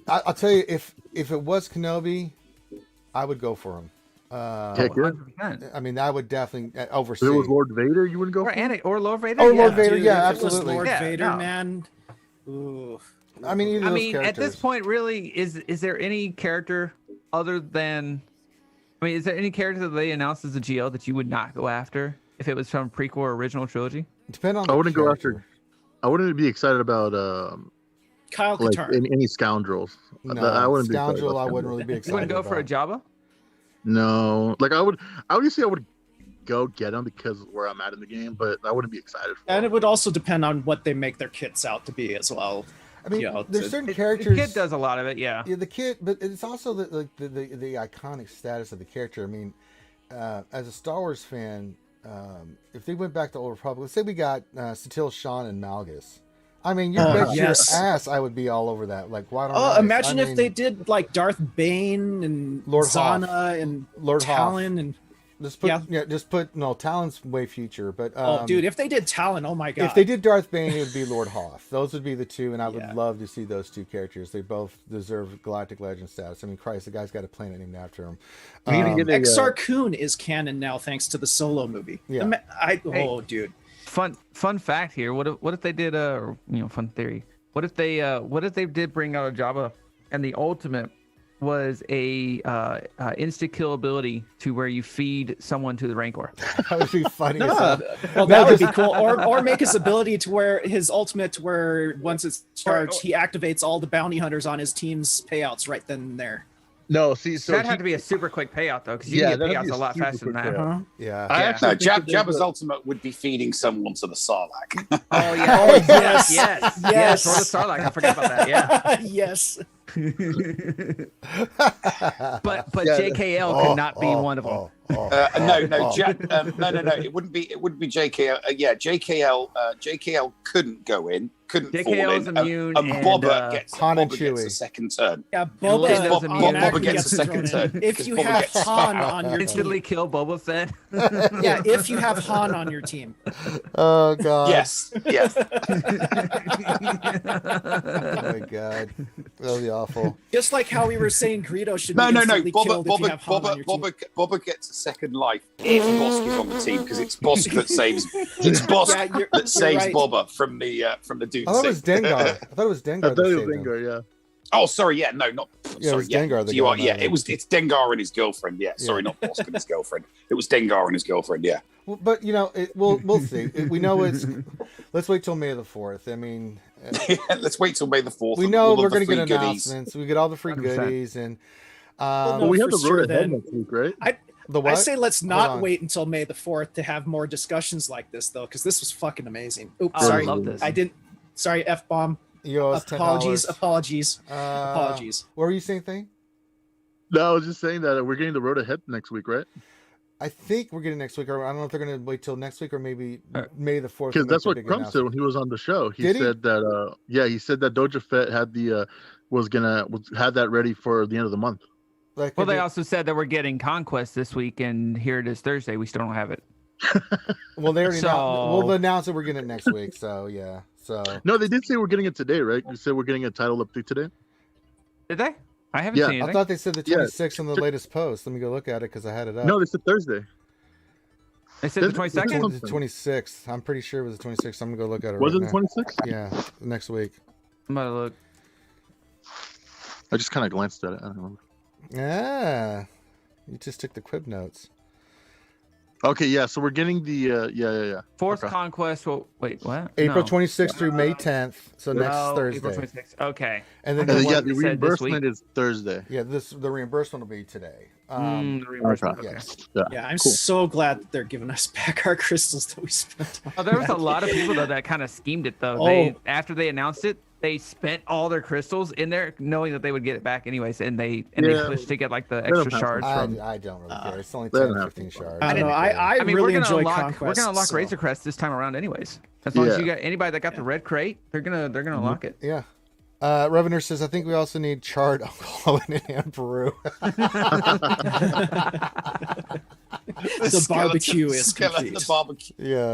I'll tell you, if it was Kenobi, I would go for him. Heck yeah. 100%. I mean, I would definitely oversee. If it was Lord Vader, you wouldn't go for him? Or Lord Vader. Oh, Lord Vader, Dude, yeah, if it was absolutely. Lord Vader, no. man. Ooh. I mean, either of those characters. At this point, really, is there any character other than? I mean, is there any character that they announced as a GL that you would not go after if it was from prequel or original trilogy? Depend on. I wouldn't go after. I wouldn't be excited about Kyle like Katarn. any scoundrels. No, I wouldn't be excited Scoundrel. about I wouldn't Scoundrel. really be You excited. wouldn't go for a Jabba? No, like I would go get them because of where I'm at in the game, but I wouldn't be excited for And them. it would also depend on what they make their kits out to be as well. I mean, You know, there's to- certain The characters. kid does a lot of it, yeah. Yeah, the kid, but it's also the iconic status of the character. I mean, as a Star Wars fan, if they went back to Old Republic, let's say we got Satil Shan and Malgus. I mean, you bet yes. your ass I would be all over that. Like, why don't Oh, I? imagine I if mean, they did like Darth Bane and Lord Zana Hoth. and Lord Talon and just put no Talon's way future, but dude, if they did Talon, oh my god! if they did Darth Bane, it would be Lord Hoth. Those would be the two, and I would Yeah. love to see those two characters. They both deserve Galactic Legend status. I mean, Christ, the guy's got a planet named after him. We need to get a, Exar Kun is canon now thanks to the Solo movie. Yeah. Dude. Fun fact here. What if they did fun theory. What if they did bring out a Jabba and the ultimate was a insta kill ability to where you feed someone to the Rancor. That would be funny. Well, that would be cool. Or make his ability to where his ultimate, to where once it's charged, he activates all the bounty hunters on his team's payouts right then and there. No, see, so That had to be a super quick payout though, because you can get that'd payouts be a lot super faster than quick that. payout. Yeah. I Yeah. actually No, think that there's Jabba's a- ultimate would be feeding someone to the Sarlacc. Oh yeah. Oh, yes. yes. Yes. For the Starlight. I forgot about that. Yeah. Yes. But Yeah, JKL could not be one of them. No, it wouldn't be JKL. JKL couldn't go in, couldn't JKL fall is in, immune, and and, Boba gets Han and Boba gets Chewie. a second turn. Yeah, Lando's Boba immune. automatically Boba gets a second thrown in. turn, If 'cause you Boba have gets Han on your Instantly team. kill Boba Fett. Yeah, if you have Han on your team. Oh god. Yes, yes. Oh my god. That'll be awful. Just like how we were saying Greedo should No. be instantly killed if you have Han on your team. Boba gets a second life if Bosk is on the team because it's Bosk that saves. It's Bosk Yeah, you're that saves right. Boba from the Dune. I thought it was scene. Dengar. I thought it was Dengar. I thought that it was saved him. Dengar, yeah. Oh, sorry, yeah, no, not. Yeah, it was sorry, Dengar that you got are, him yeah, out of it. it's Dengar and his girlfriend. Yeah, sorry, not Bosk and his girlfriend. It was Dengar and his girlfriend. Yeah. Well, but you know, we'll see. We know it's. Let's wait till May the 4th. I mean, Let's wait till May the 4th. we know All of we're the going to get free goodies. announcements. We get all the free 100%. goodies and. Well, But we have for the road sure, ahead then. next week, right? The what? I say let's Hold not on. wait until May the 4th to have more discussions like this, though, because this was fucking amazing. Oops, Oh, I sorry. love this. I didn't. Sorry, F-bomb. You owe us Apologies, $10. apologies, Uh, apologies. What were you saying, Thing? No, I was just saying that we're getting the road ahead next week, right? I think we're getting next week, or I don't know if they're going to wait till next week or maybe Uh, May the 4th. Because that's what Crump said when he was on the show. He Did he? said that, he said that Doja Fett had the had that ready for the end of the month. Like, Well, they also said that we're getting Conquest this week, and here it is Thursday. We still don't have it. well, they already So- we'll announce that we're getting it next week. So yeah, so No, they did say we're getting it today, right? You said we're getting a title update today. Did they? I haven't Yeah. seen I anything. thought they said the Yeah. 26th in the latest post. Let me go look at it because I had it up. No, they said Thursday. They said the This- 22nd? this the 26th. I'm pretty sure it was the 26th. I'm gonna go look at it. Was right it the now. 26th? Yeah, next week. I'm about to look. I just kind of glanced at it. I don't know. Yeah, you just took the quib notes. Okay, yeah. So we're getting the yeah. Fourth Okay. Conquest. Well, wait, what? April No. 26th through May 10th. So next Oh, Thursday. April 26th. Okay. And then And then, the yeah, one- the they said this reimbursement is Thursday. yeah, the reimbursement will be today. The reimbursement. Okay. Okay. Yeah. Yeah, I'm cool. so glad that they're giving us back our crystals that we spent on. Oh, there was a lot of people though that kind of schemed it though. Oh. They after they announced it, they spent all their crystals in there, knowing that they would get it back anyways, and they Yeah. pushed to get like the don't extra have shards from. I don't really care. It's only they 10 don't or have 15 to. shards. I don't know. care. I I mean, really we're gonna enjoy unlock Conquest. we're gonna unlock so- Razor Crest this time around anyways. As long as Yeah. you got anybody that got the red crate, they're gonna unlock it. Yeah. Revener says, I think we also need charred Uncle Owen and Peru. The barbecue is skeleton, complete. the barbecue, Yeah.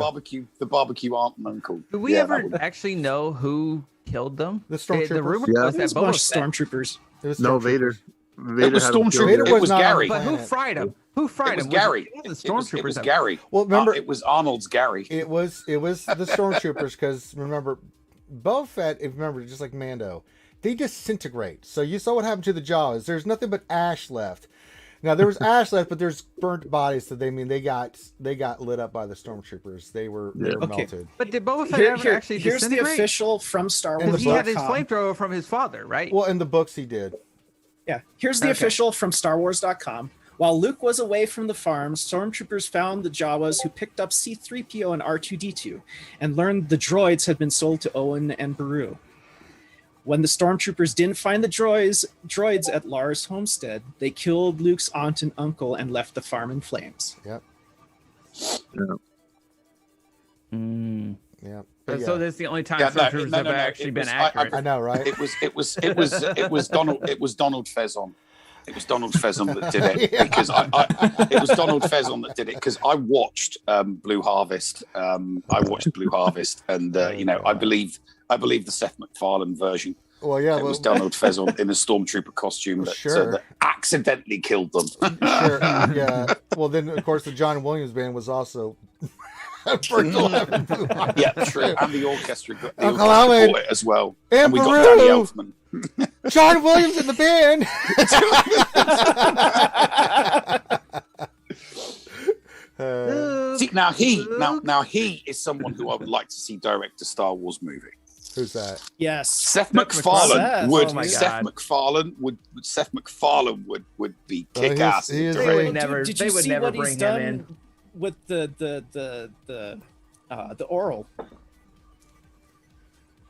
the barbecue aunt and uncle. Do we Yeah, ever that would- actually know who killed them? The stormtroopers? The rumor Yeah. was that There's a bunch of Boba Fett. stormtroopers. It was No, stormtroopers. Vader. It was had him killed. Stormtrooper. Vader It was was not on Gary. the But who planet. fried him? Who fried It was him? Gary. It was the It was stormtroopers. Gary. Well, remember, It was Arnold's Gary. it was the stormtroopers because remember, Boba Fett, if you remember, just like Mando, they disintegrate. So you saw what happened to the Jawas. There's nothing but ash left. Now there was ash left, but there's burnt bodies. So they got lit up by the stormtroopers. They were Okay. melted. But did Boba Fett ever actually here's the disintegrate? official from Star In the Wars. He had his .com. flamethrower from his father, right? Well, in the books he did. Yeah, here's the Okay. official from StarWars.com. While Luke was away from the farm, stormtroopers found the Jawas who picked up C-3PO and R2-D2 and learned the droids had been sold to Owen and Beru. When the stormtroopers didn't find the droids at Lars' homestead, they killed Luke's aunt and uncle and left the farm in flames. Yep. Mm. Yeah. So that's the only time Yeah, stormtroopers have actually it been was- accurate. I know, right? It was Donald Faison. It was Donald Faison that did it Yeah. because it was Donald Faison that did it because I watched Blue Harvest. I watched Blue Harvest, and I believe the Seth MacFarlane version. Well, yeah. It was Donald Faison in a stormtrooper costume that, Sure. that accidentally killed them. Sure. Yeah. Well, then of course the John Williams band was also. Yeah, true. And the orchestra got Uncle Owen. bought it as well. And we got Danny Peru. Elfman. John Williams in the band. See, now he is someone who I would like to see direct a Star Wars movie. Who's that? Yes. Seth MacFarlane. MacFarlane would. Oh my Seth God. MacFarlane would. Seth MacFarlane would be Well, kick ass. he is They very- would never. Did They you would see never what he's bring him done in. with the oral?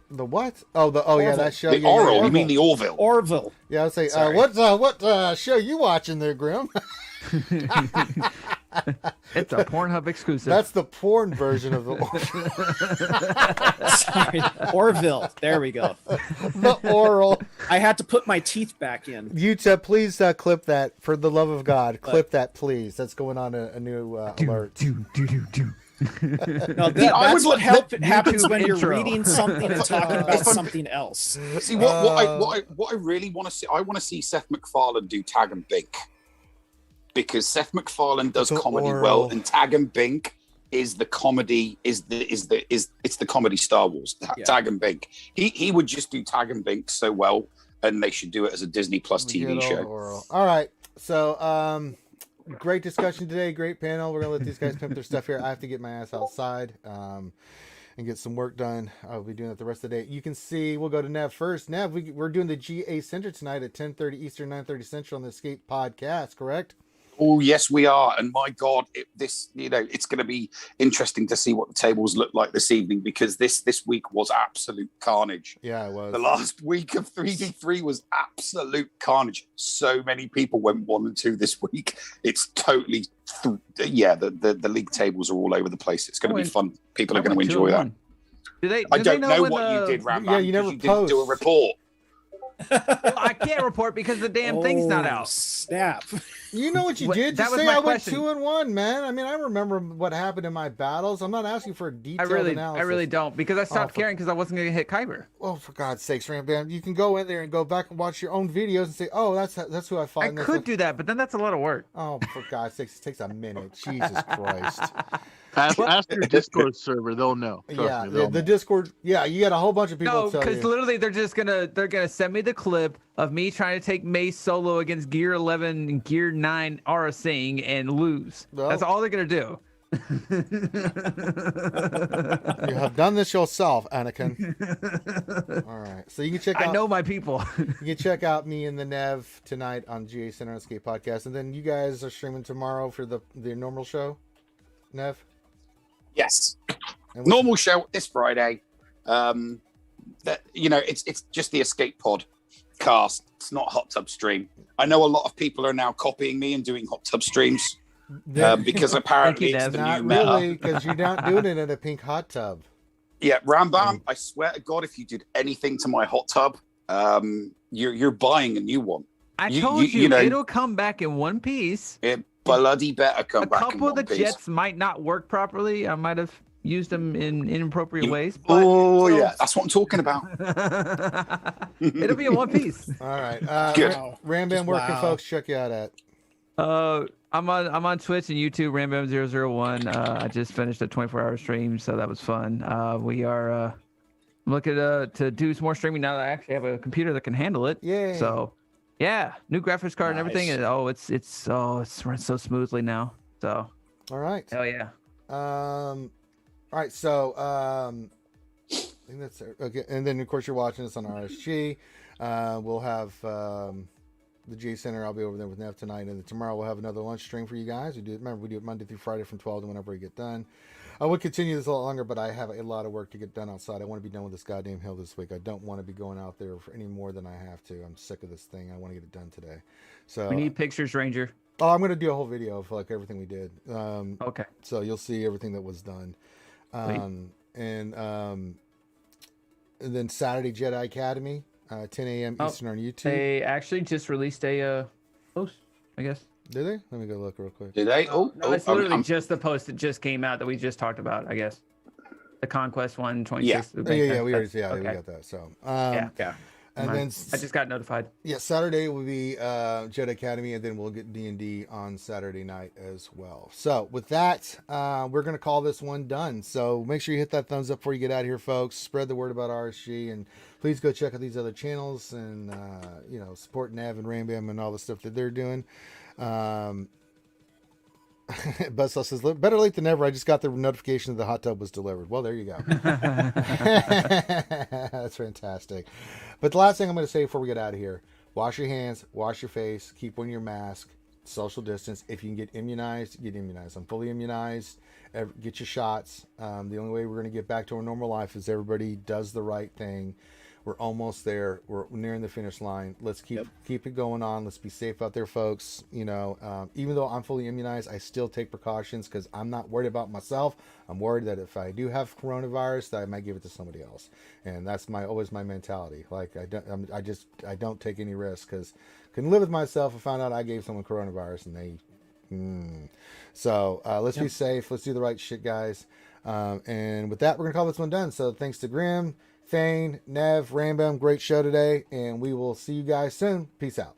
The what? Oh, yeah, Orville. that show. The yeah, Oral. yeah, You mean the Orville? Orville. yeah. I was saying, Sorry. what show you watching there, Grim? It's a Pornhub exclusive. That's the porn version of the Sorry, Orville. There we go. the oral. I had to put my teeth back in. YouTube, please clip that for the love of God. Clip that, please. That's going on a new alert. No, I that's would what like happens YouTube when you're intro. reading something and talking about If I'm- something else. See what I really want to see. I want to see Seth MacFarlane do Tag and Bink, because Seth MacFarlane does The comedy Oral. well, and Tag and Bink is the comedy. It's the comedy Star Wars. Yeah. Tag and Bink. He would just do Tag and Bink so well, and they should do it as a Disney Plus TV Good old show. Oral. All right. So, great discussion today. Great panel. We're going to let these guys pimp their stuff here. I have to get my ass outside and get some work done. I'll be doing that the rest of the day. You can see, we'll go to Nev first. Nev, we're doing the GA Center tonight at 10:30 Eastern, 9:30 Central on the Escape Podcast, correct? Oh yes, we are, and my God, it's going to be interesting to see what the tables look like this evening, because this week was absolute carnage. Yeah, it was. The last week of 3v3 was absolute carnage. So many people went 1 and 2 this week. It's totally, the league tables are all over the place. It's going to be fun. People are going to enjoy that. I don't know what you did, Ramban. Yeah, you never didn't do a report. Well, I can't report because the damn thing's not out. Snap. You know what you did? That Just was say my I question. went 2-1, man. I mean, I remember what happened in my battles. I'm not asking for a detailed analysis. I really don't, because I stopped for- caring because I wasn't going to hit Kyber. Oh, for God's sakes, Rambam, you can go in there and go back and watch your own videos and say, "Oh, that's who I fought." I and that's could what-" do that, but then that's a lot of work. Oh, for God's sakes, it takes a minute. Jesus Christ. Ask your Discord server; they'll know. Trust Yeah, me, they'll the know. Discord. Yeah, you got a whole bunch of people. No, tell because you. literally they're gonna send me the clip of me trying to take Mace solo against Gear 11 and Gear 9 RSing and lose. Well- That's all they're gonna do. You have done this yourself, Anakin. All right, so you can check out. I know my people. You can check out me and the Nev tonight on GA Center on Skate Podcast, and then you guys are streaming tomorrow for the normal show. Nev. Yes. And Normal show this Friday. It's just the Escape Pod cast. It's not Hot Tub Stream. I know a lot of people are now copying me and doing Hot Tub streams because apparently Thank you, it's the Not new meta. really, because you're not doing it in a pink hot tub. Yeah, Rambam, I swear to God, if you did anything to my hot tub, you're buying a new one. I You- told you- you, you know- it'll come back in one piece. It bloody better come A back in couple of one the piece. jets might not work properly. I might have used them in inappropriate ways. But Oh, yeah, that's what I'm talking about. it'll be in one piece. All right. Good. Rambam, where can Wow. folks check you out at? I'm on Twitch and YouTube, Rambam001. I just finished a 24-hour stream, so that was fun. We are looking to do some more streaming now that I actually have a computer that can handle it. Yay. So, yeah, new graphics card and everything. Nice. And it's runs so smoothly now. So, All right. hell yeah. All right. So, I think that's okay. And then, of course, you're watching us on RSG. We'll have the G Center. I'll be over there with Nev tonight, and then tomorrow we'll have another lunch stream for you guys. We do it Monday through Friday from 12 to whenever we get done. I would continue this a lot longer, but I have a lot of work to get done outside. I want to be done with this goddamn hill this week. I don't want to be going out there for any more than I have to. I'm sick of this thing. I want to get it done today. So We need pictures, Ranger. I'm going to do a whole video of like everything we did. Okay. So you'll see everything that was done. And then Saturday Jedi Academy, 10 a.m. Eastern on YouTube. They actually just released a post, I guess. Did they? Let me go look real quick. Did they? No, it's literally I'm- just the post that just came out that we just talked about, I guess. The Conquest 1, 26. Yeah, we already we okay. got that. So Yeah. and then I just got notified. yeah, Saturday will be Jedi Academy, and then we'll get D&D on Saturday night as well. So with that, we're gonna call this one done. So make sure you hit that thumbs up before you get out of here, folks. Spread the word about RSG, and please go check out these other channels and support Nav and Rambam and all the stuff that they're doing. Buzzsaw says, better late than never. I just got the notification that the hot tub was delivered. Well, there you go. That's fantastic. But the last thing I'm going to say before we get out of here, wash your hands, wash your face, keep wearing your mask, social distance. If you can get immunized, get immunized. I'm fully immunized. Get your shots. The only way we're going to get back to our normal life is everybody does the right thing. We're almost there. We're nearing the finish line. Let's keep it going on. Let's be safe out there, folks. You know, even though I'm fully immunized, I still take precautions because I'm not worried about myself. I'm worried that if I do have coronavirus, that I might give it to somebody else, and that's always my mentality. Like I don't take any risks because I couldn't live with myself. I found out I gave someone coronavirus, and they. So let's be safe. Let's do the right shit, guys. And with that, we're gonna call this one done. So thanks to Grim, Thane, Nev, Rambam, great show today, and we will see you guys soon. Peace out.